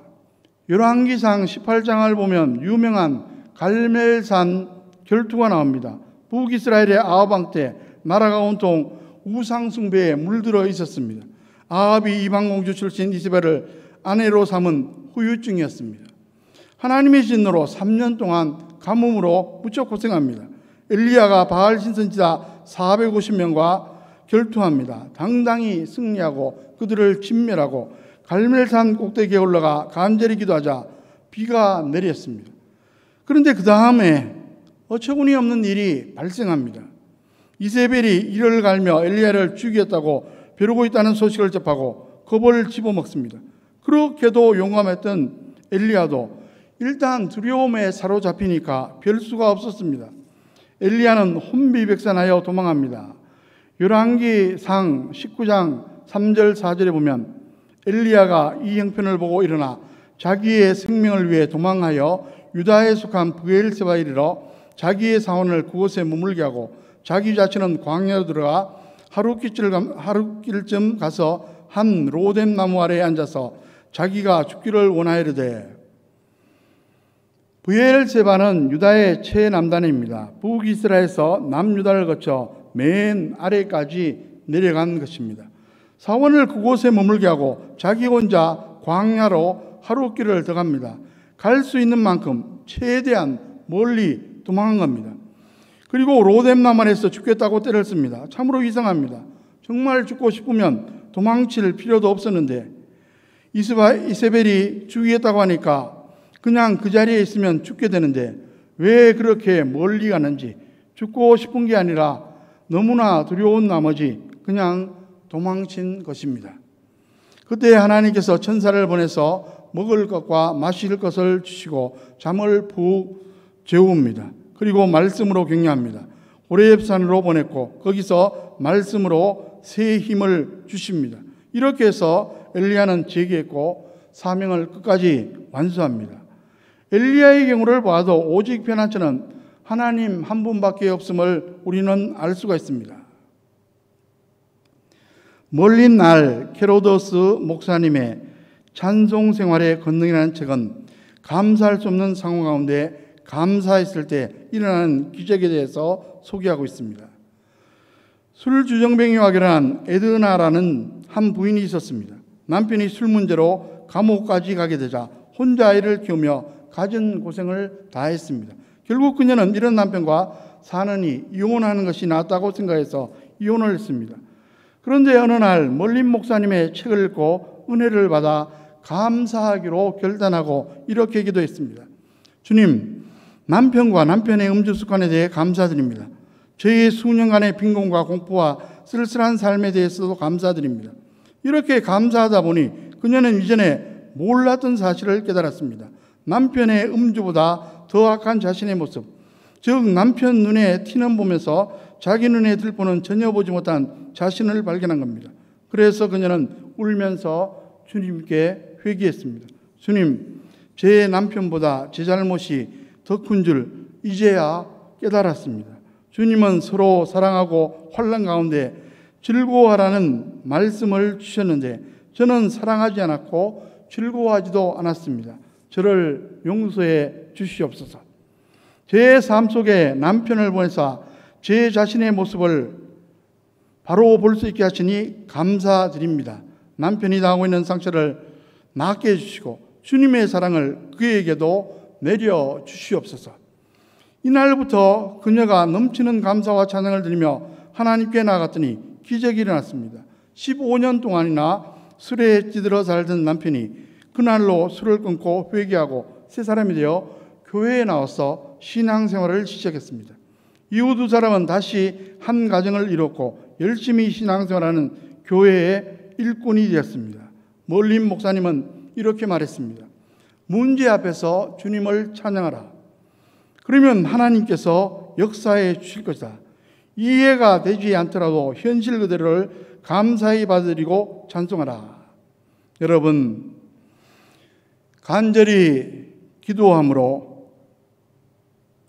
열왕기상 18장을 보면 유명한 갈멜산 결투가 나옵니다. 북이스라엘의 아합 왕 때 나라가 온통 우상숭배에 물들어 있었습니다. 아합이 이방공주 출신 이세벨을 아내로 삼은 후유증이었습니다. 하나님의 진노로 3년 동안 가뭄으로 무척 고생합니다. 엘리야가 바알 신선지자 450명과 결투합니다. 당당히 승리하고 그들을 진멸하고 갈멜산 꼭대기에 올라가 간절히 기도하자 비가 내렸습니다. 그런데 그 다음에 어처구니 없는 일이 발생합니다. 이세벨이 이를 갈며 엘리야를 죽였다고 벼르고 있다는 소식을 접하고 겁을 집어먹습니다. 그렇게도 용감했던 엘리야도 일단 두려움에 사로잡히니까 별 수가 없었습니다. 엘리야는 혼비백산하여 도망합니다. 열왕기상 19장 3절 4절에 보면 엘리야가 이 형편을 보고 일어나 자기의 생명을 위해 도망하여 유다에 속한 브엘세바에 이르러 자기의 사원을 그곳에 머물게 하고 자기 자신은 광야로 들어가 하룻길쯤 가서 한 로뎀 나무 아래에 앉아서 자기가 죽기를 원하이르되. 브엘세바는 유다의 최남단입니다. 북이스라엘에서 남유다를 거쳐 맨 아래까지 내려간 것입니다. 사원을 그곳에 머물게 하고 자기 혼자 광야로 하룻길을 더 갑니다. 갈 수 있는 만큼 최대한 멀리 도망한 겁니다. 그리고 로뎀 나무 아래에서 죽겠다고 때를 씁니다. 참으로 이상합니다. 정말 죽고 싶으면 도망칠 필요도 없었는데 이세벨이 죽이겠다고 하니까 그냥 그 자리에 있으면 죽게 되는데 왜 그렇게 멀리 가는지, 죽고 싶은 게 아니라 너무나 두려운 나머지 그냥 도망친 것입니다. 그때 하나님께서 천사를 보내서 먹을 것과 마실 것을 주시고 잠을 푹 재웁니다. 그리고 말씀으로 격려합니다. 호렙산으로 보냈고 거기서 말씀으로 새 힘을 주십니다. 이렇게 해서 엘리야는 재기했고 사명을 끝까지 완수합니다. 엘리야의 경우를 봐도 오직 피난처는 하나님 한 분밖에 없음을 우리는 알 수가 있습니다. 멀린 날 헤로도스 목사님의 찬송 생활의 권능이라는 책은 감사할 수 없는 상황 가운데 감사했을 때 일어나는 기적에 대해서 소개하고 있습니다. 술주정뱅이와 결혼한 에드나라는 한 부인이 있었습니다. 남편이 술 문제로 감옥까지 가게 되자 혼자 아이를 키우며 갖은 고생을 다했습니다. 결국 그녀는 이런 남편과 사느니 이혼하는 것이 낫다고 생각해서 이혼을 했습니다. 그런데 어느 날 멀린 목사님의 책을 읽고 은혜를 받아 감사하기로 결단하고 이렇게 기도했습니다. 주님, 남편과 남편의 음주 습관에 대해 감사드립니다. 저희의 수년간의 빈곤과 공포와 쓸쓸한 삶에 대해서도 감사드립니다. 이렇게 감사하다 보니 그녀는 이전에 몰랐던 사실을 깨달았습니다. 남편의 음주보다 더 악한 자신의 모습, 즉 남편 눈에 티는 보면서 자기 눈에 들보는 전혀 보지 못한 자신을 발견한 겁니다. 그래서 그녀는 울면서 주님께 회개했습니다. 주님, 제 남편보다 제 잘못이 더 큰 줄 이제야 깨달았습니다. 주님은 서로 사랑하고 환난 가운데 즐거워하라는 말씀을 주셨는데 저는 사랑하지 않았고 즐거워하지도 않았습니다. 저를 용서해 주시옵소서. 제 삶 속에 남편을 보내사 제 자신의 모습을 바로 볼 수 있게 하시니 감사드립니다. 남편이 당하고 있는 상처를 낫게 해주시고 주님의 사랑을 그에게도 내려 주시옵소서. 이날부터 그녀가 넘치는 감사와 찬양을 드리며 하나님께 나아갔더니 기적이 일어났습니다. 15년 동안이나 술에 찌들어 살던 남편이 그날로 술을 끊고 회개하고 새 사람이 되어 교회에 나와서 신앙생활을 시작했습니다. 이후 두 사람은 다시 한 가정을 이뤘고 열심히 신앙생활하는 교회의 일꾼이 되었습니다. 멀린 목사님은 이렇게 말했습니다. 문제 앞에서 주님을 찬양하라. 그러면 하나님께서 역사해 주실 것이다. 이해가 되지 않더라도 현실 그대로를 감사히 받아들이고 찬송하라. 여러분, 간절히 기도함으로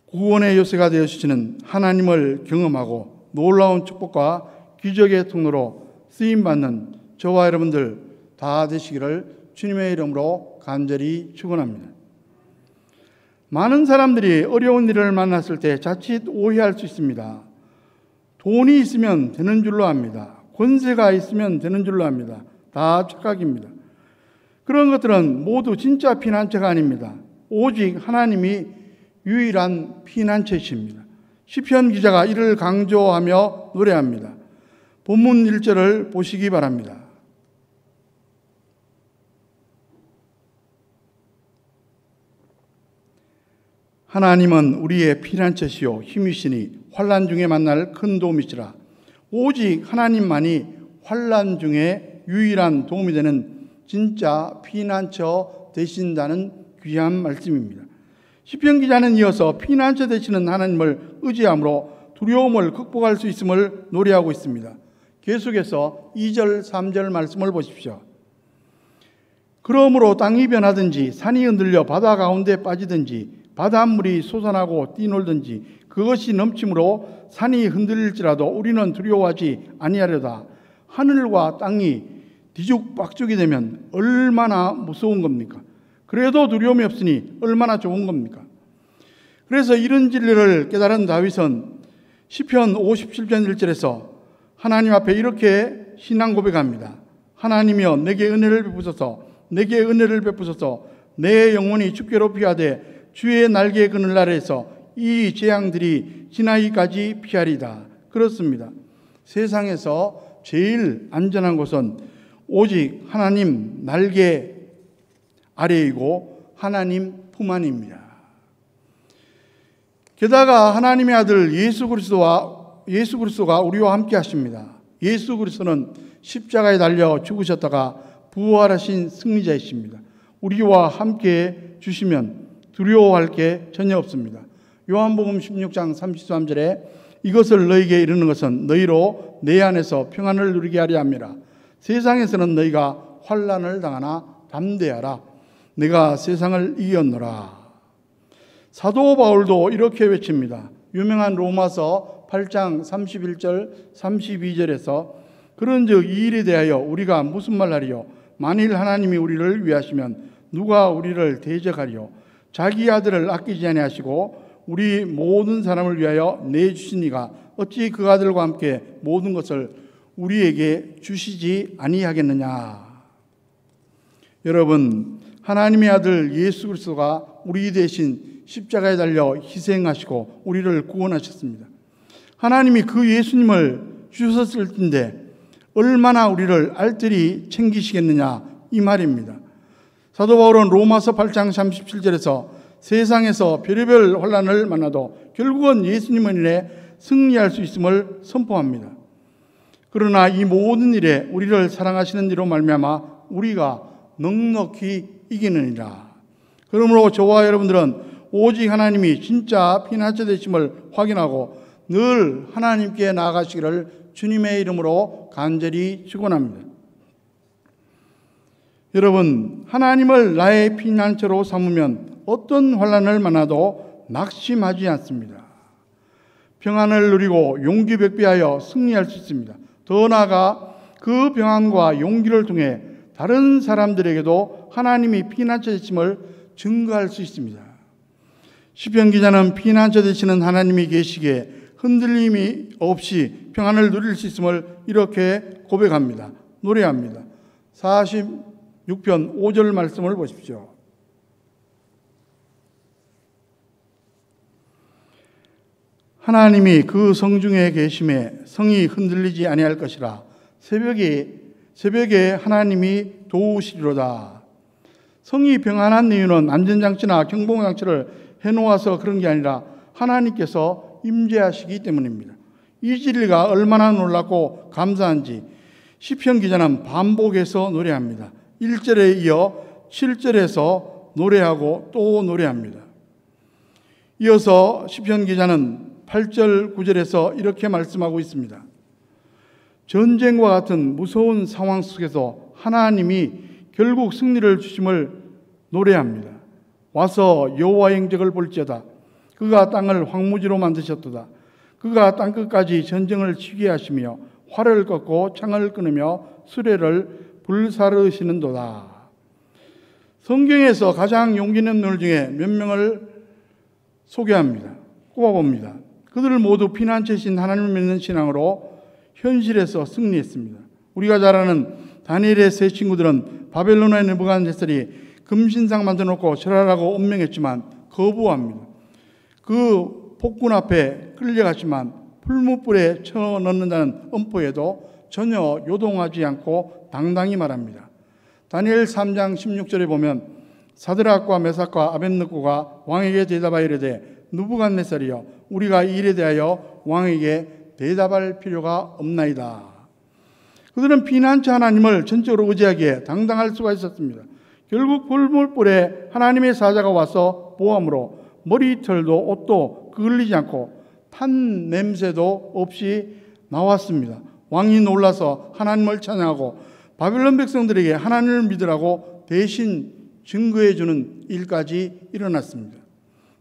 구원의 요새가 되어주시는 하나님을 경험하고 놀라운 축복과 기적의 통로로 쓰임받는 저와 여러분들 다 되시기를 주님의 이름으로 간절히 축원합니다. 많은 사람들이 어려운 일을 만났을 때 자칫 오해할 수 있습니다. 돈이 있으면 되는 줄로 압니다. 권세가 있으면 되는 줄로 압니다. 다 착각입니다. 그런 것들은 모두 진짜 피난처가 아닙니다. 오직 하나님이 유일한 피난처이십니다. 시편 기자가 이를 강조하며 노래합니다. 본문 1절을 보시기 바랍니다. 하나님은 우리의 피난처시요 힘이시니 환난 중에 만날 큰 도움이시라. 오직 하나님만이 환난 중에 유일한 도움이 되는 진짜 피난처 되신다는 귀한 말씀입니다. 시편 기자는 이어서 피난처 되시는 하나님을 의지함으로 두려움을 극복할 수 있음을 노래하고 있습니다. 계속해서 2절, 3절 말씀을 보십시오. 그러므로 땅이 변하든지 산이 흔들려 바다 가운데 빠지든지 바닷물이 솟아나고 뛰놀든지 그것이 넘침으로 산이 흔들릴지라도 우리는 두려워하지 아니하려다. 하늘과 땅이 뒤죽박죽이 되면 얼마나 무서운 겁니까? 그래도 두려움이 없으니 얼마나 좋은 겁니까? 그래서 이런 진리를 깨달은 다윗은 시편 57편 1절에서 하나님 앞에 이렇게 신앙 고백합니다. 하나님이여 내게 은혜를 베푸소서. 내게 은혜를 베푸소서. 내 영혼이 주께로 피하되 주의 날개 그늘 아래에서 이 재앙들이 지나기까지 피하리다. 그렇습니다. 세상에서 제일 안전한 곳은 오직 하나님 날개 아래이고 하나님 품 안입니다. 게다가 하나님의 아들 예수 그리스도가 우리와 함께 하십니다. 예수 그리스도는 십자가에 달려 죽으셨다가 부활하신 승리자이십니다. 우리와 함께 주시면 두려워할 게 전혀 없습니다. 요한복음 16장 33절에 이것을 너희에게 이르는 것은 너희로 내 안에서 평안을 누리게 하려 함이라. 세상에서는 너희가 환난을 당하나 담대하라. 내가 세상을 이겼노라. 사도 바울도 이렇게 외칩니다. 유명한 로마서 8장 31절 32절에서 그런즉 이 일에 대하여 우리가 무슨 말하리요? 만일 하나님이 우리를 위하시면 누가 우리를 대적하리요? 자기 아들을 아끼지 아니하시고 우리 모든 사람을 위하여 내주신 이가 어찌 그 아들과 함께 모든 것을 우리에게 주시지 아니하겠느냐. 여러분, 하나님의 아들 예수 그리스도가 우리 대신 십자가에 달려 희생하시고 우리를 구원하셨습니다. 하나님이 그 예수님을 주셨을 텐데 얼마나 우리를 알뜰히 챙기시겠느냐 이 말입니다. 사도 바울은 로마서 8장 37절에서 세상에서 별의별 환난을 만나도 결국은 예수님을 인해 승리할 수 있음을 선포합니다. 그러나 이 모든 일에 우리를 사랑하시는 이로 말미암아 우리가 넉넉히 이기느니라. 그러므로 저와 여러분들은 오직 하나님이 진짜 피난처 되심을 확인하고 늘 하나님께 나아가시기를 주님의 이름으로 간절히 축원합니다. 여러분, 하나님을 나의 피난처로 삼으면 어떤 환난을 만나도 낙심하지 않습니다. 평안을 누리고 용기 백배하여 승리할 수 있습니다. 더 나아가 그 평안과 용기를 통해 다른 사람들에게도 하나님이 피난처 되심을 증거할 수 있습니다. 시편 기자는 피난처 되시는 하나님이 계시기에 흔들림이 없이 평안을 누릴 수 있음을 이렇게 고백합니다. 노래합니다. 46편 5절 말씀을 보십시오. 하나님이 그 성중에 계심에 성이 흔들리지 아니할 것이라. 새벽에 하나님이 도우시리로다. 성이 평안한 이유는 안전장치나 경보장치를 해놓아서 그런 게 아니라 하나님께서 임재하시기 때문입니다. 이 진리가 얼마나 놀랍고 감사한지 시편 기자는 반복해서 노래합니다. 1절에 이어 7절에서 노래하고 또 노래합니다. 이어서 시편 기자는 8절 9절에서 이렇게 말씀하고 있습니다. 전쟁과 같은 무서운 상황 속에서 하나님이 결국 승리를 주심을 노래합니다. 와서 여호와의 행적을 볼지어다. 그가 땅을 황무지로 만드셨도다. 그가 땅끝까지 전쟁을 치게 하시며 활을 꺾고 창을 끊으며 수레를 불사르시는도다. 성경에서 가장 용기 있는 들 중에 몇 명을 소개합니다. 꼽아봅니다. 그들을 모두 피난처이신 하나님을 믿는 신앙으로 현실에서 승리했습니다. 우리가 잘 아는 다니엘의 세 친구들은 바벨론의 느부갓네살이 금신상 만들어놓고 절하라고 엄명했지만 거부합니다. 그 폭군 앞에 끌려갔지만 풀무불에 쳐넣는다는 엄포에도 전혀 요동하지 않고 당당히 말합니다. 다니엘 3장 16절에 보면 사드락과 메삭과 아벳느고가 왕에게 대답하여 이르되 느부갓네살이여 우리가 이 일에 대하여 왕에게 대답할 필요가 없나이다. 그들은 피난처 하나님을 전적으로 의지하기에 당당할 수가 있었습니다. 결국 불물불에 하나님의 사자가 와서 보함으로 머리털도 옷도 그을리지 않고 탄 냄새도 없이 나왔습니다. 왕이 놀라서 하나님을 찬양하고 바벨론 백성들에게 하나님을 믿으라고 대신 증거해 주는 일까지 일어났습니다.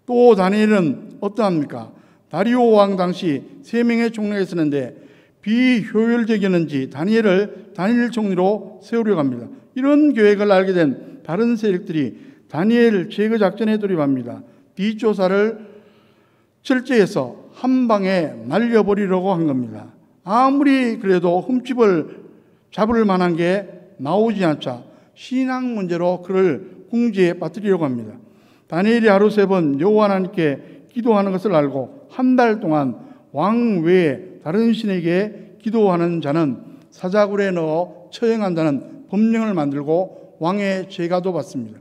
또 다니엘은 어떠합니까? 다리오 왕 당시 3명의 총리가 있었는데 비효율적이었는지 다니엘을 단일 총리로 세우려고 합니다. 이런 계획을 알게 된 다른 세력들이 다니엘 제거 작전에 돌입합니다. 뒷조사를 철저해서 한 방에 날려버리려고 한 겁니다. 아무리 그래도 흠집을 잡을 만한 게 나오지 않자 신앙 문제로 그를 궁지에 빠뜨리려고 합니다. 다니엘이 하루 3번 여호와 하나님께 기도하는 것을 알고 한 달 동안 왕 외에 다른 신에게 기도하는 자는 사자굴에 넣어 처형한다는 법령을 만들고 왕의 제가도 받습니다.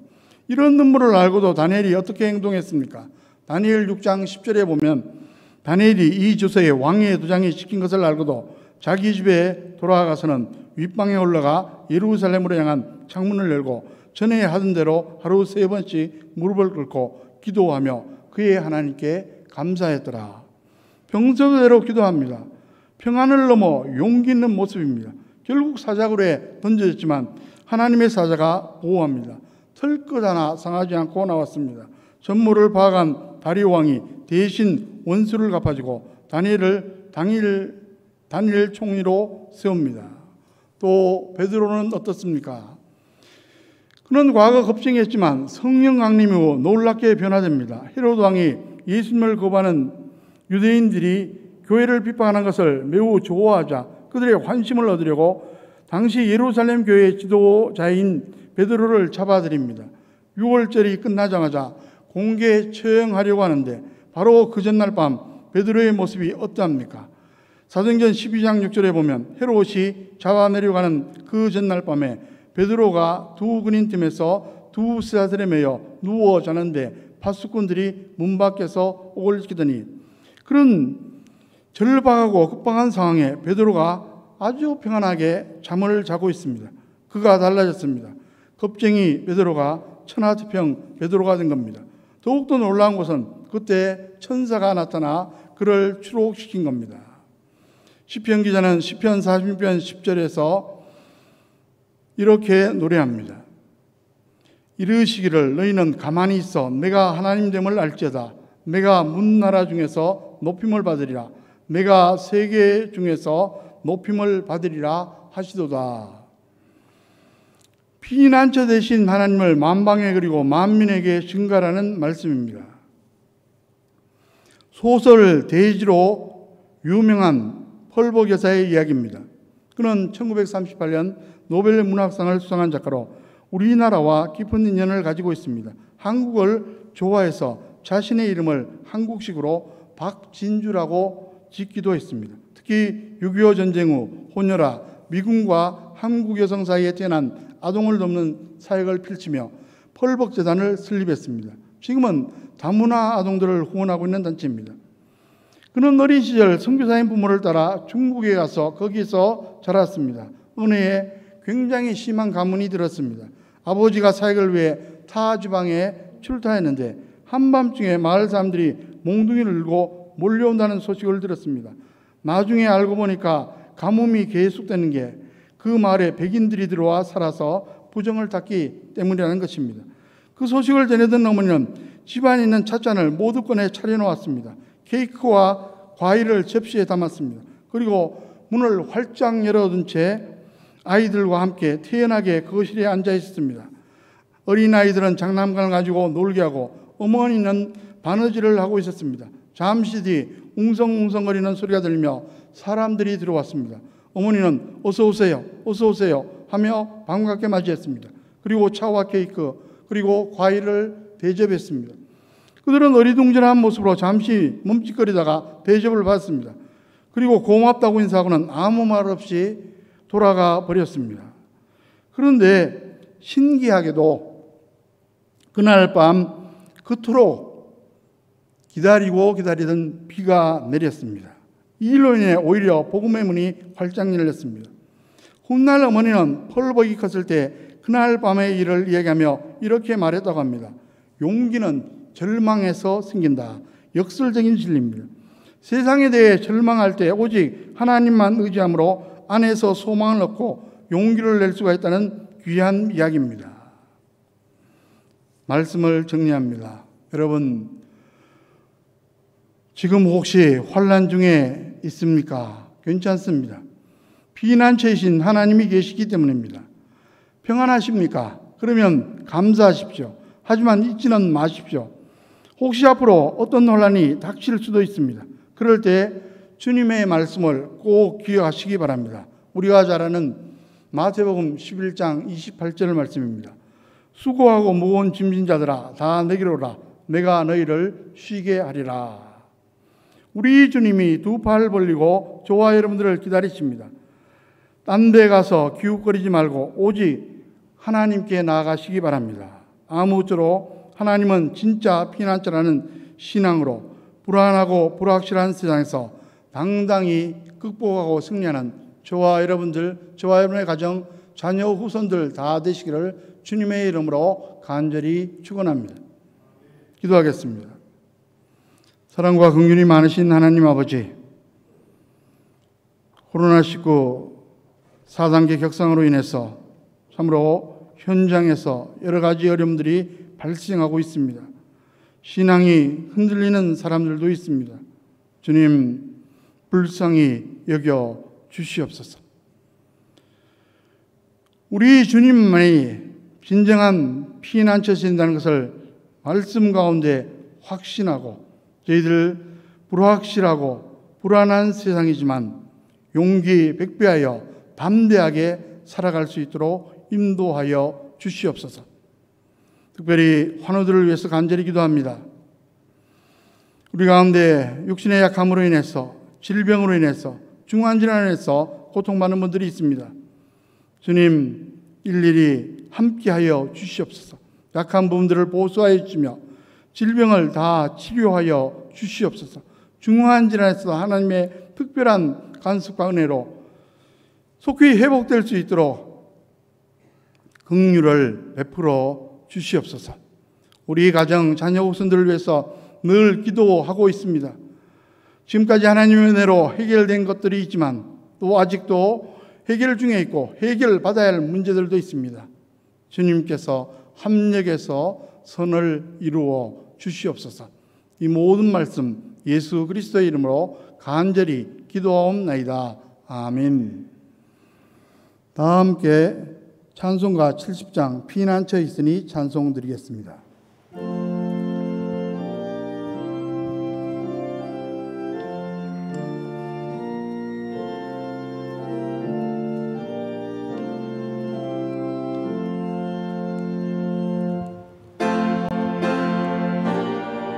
이런 눈물을 알고도 다니엘이 어떻게 행동했습니까? 다니엘 6장 10절에 보면 다니엘이 이 주소에 왕의 도장이 찍힌 것을 알고도 자기 집에 돌아가서는 윗방에 올라가 예루살렘으로 향한 창문을 열고 전에 하던 대로 하루 3번씩 무릎을 꿇고 기도하며 그의 하나님께 감사했더라. 평소대로 기도합니다. 평안을 넘어 용기 있는 모습입니다. 결국 사자굴에 던져졌지만 하나님의 사자가 보호합니다. 털끝 하나 상하지 않고 나왔습니다. 전무를 파악한 다리오 왕이 대신 원수를 갚아주고 다니엘 총리로 세웁니다. 또 베드로는 어떻습니까? 그는 과거 겁쟁이였지만 성령 강림 후 놀랍게 변화됩니다. 헤로드 왕이 예수님을 거부하는 유대인들이 교회를 비판하는 것을 매우 좋아하자 그들의 관심을 얻으려고 당시 예루살렘 교회의 지도자인 베드로를 잡아들입니다. 6월절이 끝나자마자 공개 처형하려고 하는데 바로 그 전날 밤 베드로의 모습이 어떠합니까? 사도행전 12장 6절에 보면 헤롯이 잡아내려고 하는 그 전날 밤에 베드로가 두 군인 틈에서 두 쇠사슬에 매여 누워 자는데 파수꾼들이 문 밖에서 옥을 지키더니 그런 절박하고 급박한 상황에 베드로가 아주 평안하게 잠을 자고 있습니다. 그가 달라졌습니다. 겁쟁이 베드로가 천하태평 베드로가 된 겁니다. 더욱더 놀라운 것은 그때 천사가 나타나 그를 추록시킨 겁니다. 시편 기자는 시편 46편 10절에서 이렇게 노래합니다. 이르시기를 너희는 가만히 있어 내가 하나님됨을 알지어다. 내가 문나라 중에서 높임을 받으리라. 내가 세계 중에서 높임을 받으리라 하시도다. 피난처 되신 하나님을 만방에 그리고 만민에게 증가라는 말씀입니다. 소설 대지로 유명한 펄복 여사의 이야기입니다. 그는 1938년 노벨 문학상을 수상한 작가로 우리나라와 깊은 인연을 가지고 있습니다. 한국을 좋아해서 자신의 이름을 한국식으로 박진주라고 짓기도 했습니다. 특히 6.25 전쟁 후 혼혈아 미군과 한국 여성 사이에 태어난 아동을 돕는 사역을 펼치며 펄복 재단을 설립했습니다. 지금은 다문화 아동들을 후원하고 있는 단체입니다. 그는 어린 시절 선교사인 부모를 따라 중국에 가서 거기서 자랐습니다. 은혜에 굉장히 심한 가문이 들었습니다. 아버지가 사역을 위해 타 지방에 출타했는데 한밤중에 마을 사람들이 몽둥이를 들고 몰려온다는 소식을 들었습니다. 나중에 알고 보니까 가뭄이 계속되는 게 그 마을에 백인들이 들어와 살아서 부정을 닦기 때문이라는 것입니다. 그 소식을 전해든 어머니는 집안에 있는 찻잔을 모두 꺼내 차려놓았습니다. 케이크와 과일을 접시에 담았습니다. 그리고 문을 활짝 열어둔 채 아이들과 함께 태연하게 거실에 앉아 있었습니다. 어린아이들은 장난감을 가지고 놀게 하고 어머니는 바느질을 하고 있었습니다. 잠시 뒤 웅성웅성거리는 소리가 들리며 사람들이 들어왔습니다. 어머니는 어서 오세요, 어서 오세요 하며 반갑게 맞이했습니다. 그리고 차와 케이크 그리고 과일을 대접했습니다. 그들은 어리둥절한 모습으로 잠시 멈칫거리다가 대접을 받았습니다. 그리고 고맙다고 인사하고는 아무 말 없이 돌아가 버렸습니다. 그런데 신기하게도 그날 밤 그토록 기다리던 비가 내렸습니다. 이 일로 인해 오히려 복음의 문이 활짝 열렸습니다. 훗날 어머니는 펄복이 컸을 때 그날 밤의 일을 이야기하며 이렇게 말했다고 합니다. 용기는 절망에서 생긴다. 역설적인 진리입니다. 세상에 대해 절망할 때 오직 하나님만 의지함으로 안에서 소망을 얻고 용기를 낼 수가 있다는 귀한 이야기입니다. 말씀을 정리합니다. 여러분, 지금 혹시 환난 중에 있습니까? 괜찮습니다. 피난처이신 하나님이 계시기 때문입니다. 평안하십니까? 그러면 감사하십시오. 하지만 잊지는 마십시오. 혹시 앞으로 어떤 혼란이 닥칠 수도 있습니다. 그럴 때 주님의 말씀을 꼭 기억하시기 바랍니다. 우리가 잘 아는 마태복음 11장 28절 말씀입니다. 수고하고 무거운 짐진 자들아 다 내게로 오라. 내가 너희를 쉬게 하리라. 우리 주님이 두 팔 벌리고 저와 여러분들을 기다리십니다. 딴 데 가서 기웃거리지 말고 오직 하나님께 나아가시기 바랍니다. 아무쪼록 하나님은 진짜 피난처라는 신앙으로 불안하고 불확실한 세상에서 당당히 극복하고 승리하는 저와 여러분들, 저와 여러분의 가정, 자녀, 후손들 다 되시기를 주님의 이름으로 간절히 축원합니다. 기도하겠습니다. 사랑과 긍휼이 많으신 하나님 아버지, 코로나19 4단계 격상으로 인해서 참으로 현장에서 여러 가지 어려움들이 발생하고 있습니다. 신앙이 흔들리는 사람들도 있습니다. 주님, 불쌍히 여겨 주시옵소서. 우리 주님만이 진정한 피난처신다는 것을 말씀 가운데 확신하고 저희들 불확실하고 불안한 세상이지만 용기 백배하여 담대하게 살아갈 수 있도록 인도하여 주시옵소서. 특별히 환우들을 위해서 간절히 기도합니다. 우리 가운데 육신의 약함으로 인해서 질병으로 인해서 중환질환으로 인해서 고통받는 분들이 있습니다. 주님 일일이 함께하여 주시옵소서. 약한 부분들을 보수하여 주시며 질병을 다 치료하여 주시옵소서. 중환 질환에서 하나님의 특별한 간섭과 은혜로 속히 회복될 수 있도록 긍휼을 베풀어 주시옵소서. 우리 가정 자녀 후손들을 위해서 늘 기도하고 있습니다. 지금까지 하나님의 은혜로 해결된 것들이 있지만 또 아직도 해결 중에 있고 해결받아야 할 문제들도 있습니다. 주님께서 합력해서 선을 이루어 주시옵소서. 이 모든 말씀 예수 그리스도의 이름으로 간절히 기도하옵나이다. 아멘. 다 함께 찬송가 70장 피난처에 있으니 찬송 드리겠습니다.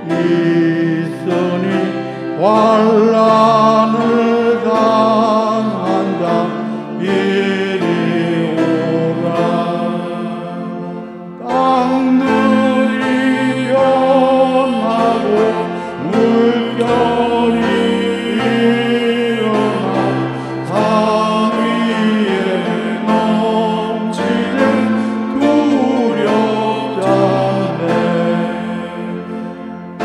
있으니 환난을 당한 자 이리 오라. 땅들이 변하고 물결이 일어나 산 위에 넘치는 두렵잖네.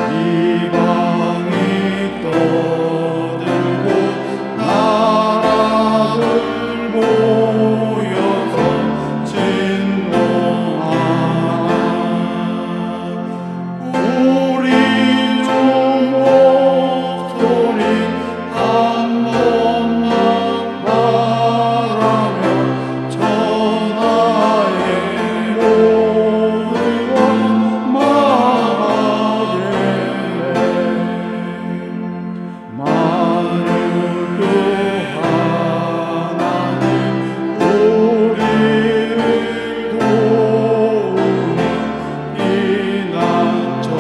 이방이 떠들고 나라들 모여서 진동하나. 우리 중 목소리 한 번만 바라며 천하의 모든 것 망하겠네. 만유도 하나님 우리를 도우니 피난처로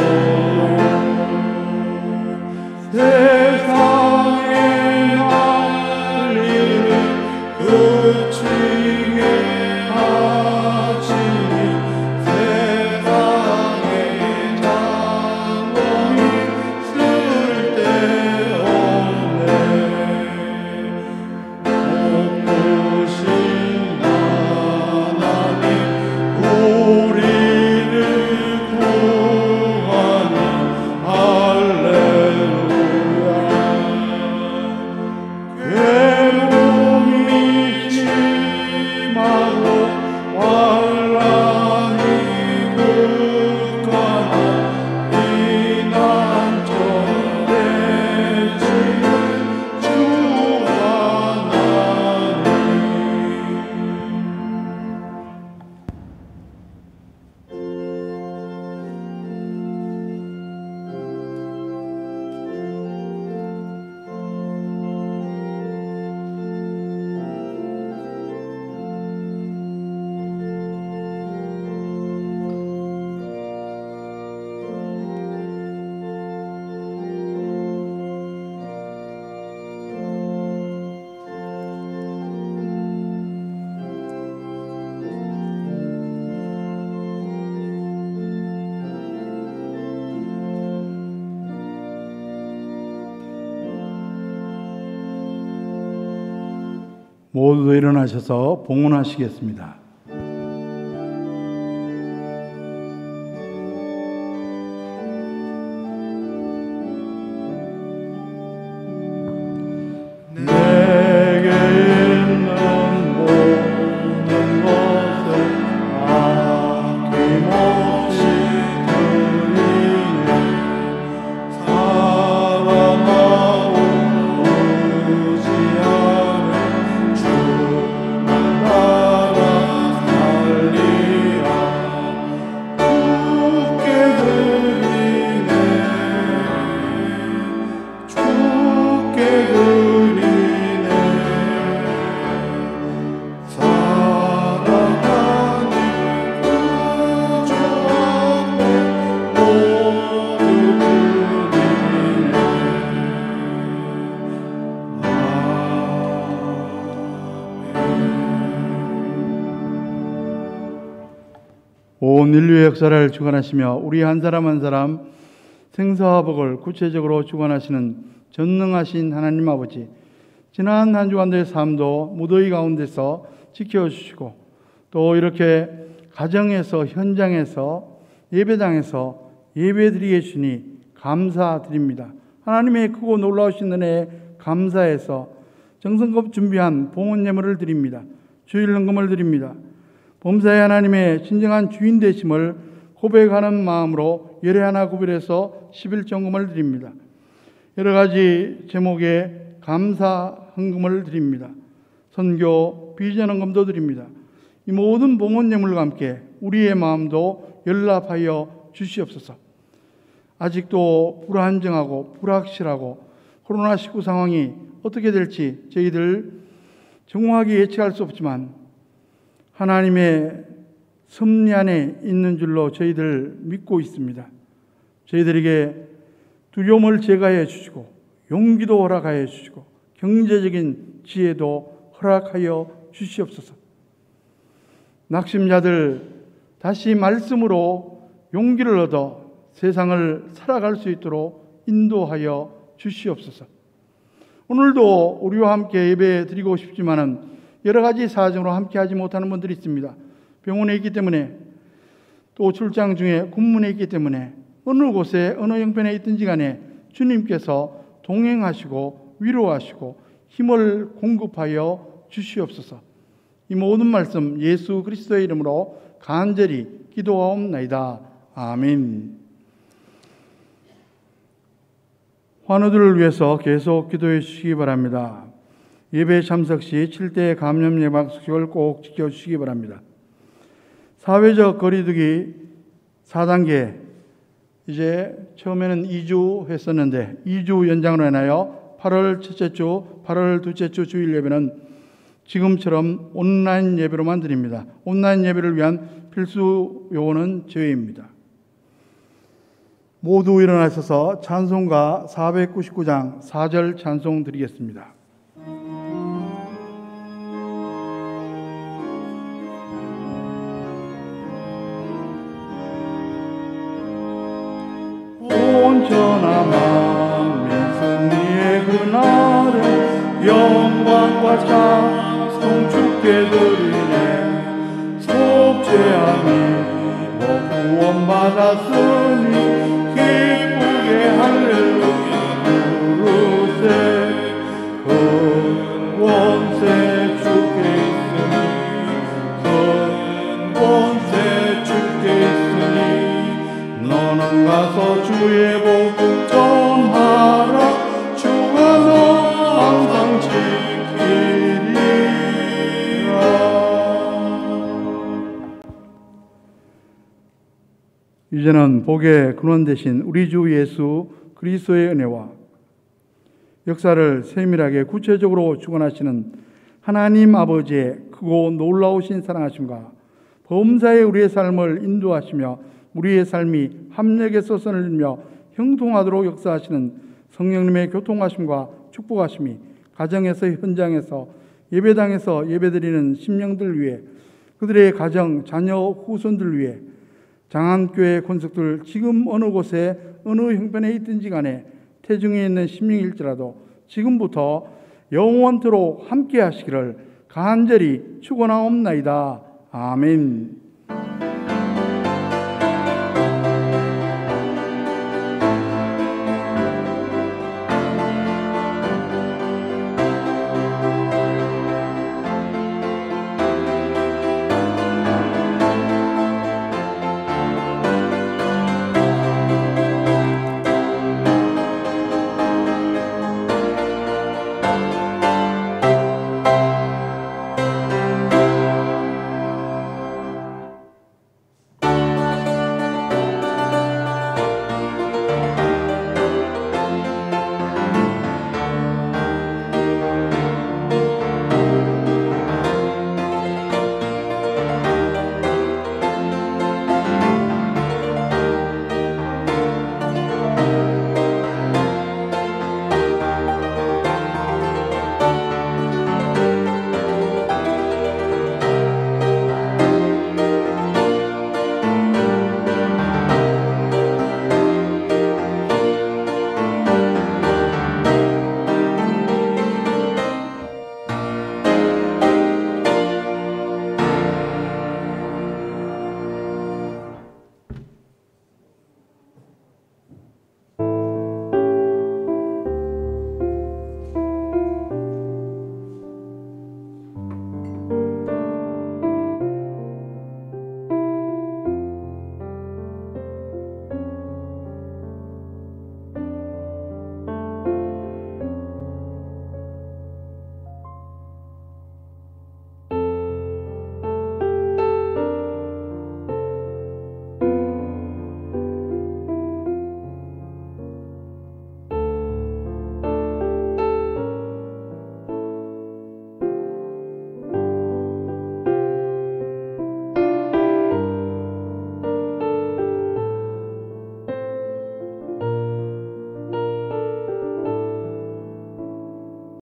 세상의 난리를 그치게 하시니 세상의 장엄이 쓸데없네. 복으신 하나님 우리를 구하니 할렐루야. 괴로움이 심하고 환난이 극하나 피난처 되시는 주 하나님. 모두 일어나셔서 봉헌하시겠습니다. 내게 있는 모든 것을 아낌없이 드리네. 사랑하고 의지하는 주만 바라 역사를 주관하시며 우리 한 사람 한 사람 생사와 복을 구체적으로 주관하시는 전능하신 하나님 아버지, 지난 한 주간의 삶도 무더위 가운데서 지켜주시고 또 이렇게 가정에서 현장에서 예배당에서 예배드리게 주니 감사드립니다. 하나님의 크고 놀라우신 은혜에 감사해서 정성껏 준비한 봉헌 예물을 드립니다. 주일 헌금을 드립니다. 범사의 하나님의 진정한 주인 되심을 고백하는 마음으로 열애 하나 구별해서 11정금을 드립니다. 여러 가지 제목의 감사 헌금을 드립니다. 선교, 비전 헌금도 드립니다. 이 모든 봉헌 예물과 함께 우리의 마음도 연락하여 주시옵소서. 아직도 불안정하고 불확실하고 코로나19 상황이 어떻게 될지 저희들 정확하게 예측할 수 없지만 하나님의 섭리 안에 있는 줄로 저희들 믿고 있습니다. 저희들에게 두려움을 제거해 주시고 용기도 허락하여 주시고 경제적인 지혜도 허락하여 주시옵소서. 낙심자들 다시 말씀으로 용기를 얻어 세상을 살아갈 수 있도록 인도하여 주시옵소서. 오늘도 우리와 함께 예배 드리고 싶지만은 여러 가지 사정으로 함께 하지 못하는 분들이 있습니다. 병원에 있기 때문에 또 출장 중에 군문에 있기 때문에 어느 곳에 어느 형편에 있든지 간에 주님께서 동행하시고 위로하시고 힘을 공급하여 주시옵소서. 이 모든 말씀 예수 그리스도의 이름으로 간절히 기도하옵나이다. 아멘. 환우들을 위해서 계속 기도해 주시기 바랍니다. 예배 참석 시 7대 감염 예방 수칙을 꼭 지켜주시기 바랍니다. 사회적 거리두기 4단계 이제 처음에는 2주 했었는데 2주 연장으로 인하여 8월 첫째 주, 8월 둘째 주 주일 예배는 지금처럼 온라인 예배로만 드립니다. 온라인 예배를 위한 필수 요원은 저희입니다. 모두 일어나셔서 찬송가 499장 4절 찬송 드리겠습니다. 온전한 마음의 승리의 그날에 영광과 찬송 주께 드리네. 속죄함이 구원받았으니 기쁘게 할렐루야 부르세. 큰 권세 주께 있으니 큰 권세 주께 있으니 너는 가서 주의 복 전하라. 주가 너 항상 지키리라. 이제는 복의 근원 되신 우리 주 예수 그리스도의 은혜와 역사를 세밀하게 구체적으로 주관하시는 하나님 아버지의 크고 놀라우신 사랑하심과 범사에 우리의 삶을 인도하시며 우리의 삶이 합력에서 선을 이루며 형통하도록 역사하시는 성령님의 교통하심과 축복하심이 가정에서 현장에서 예배당에서 예배드리는 심령들 위해 그들의 가정, 자녀, 후손들 위해 장안교회 권속들 지금 어느 곳에 어느 형편에 있든지 간에 태중에 있는 심령일지라도 지금부터 영원토록 함께 하시기를 간절히 축원하옵나이다. 아멘.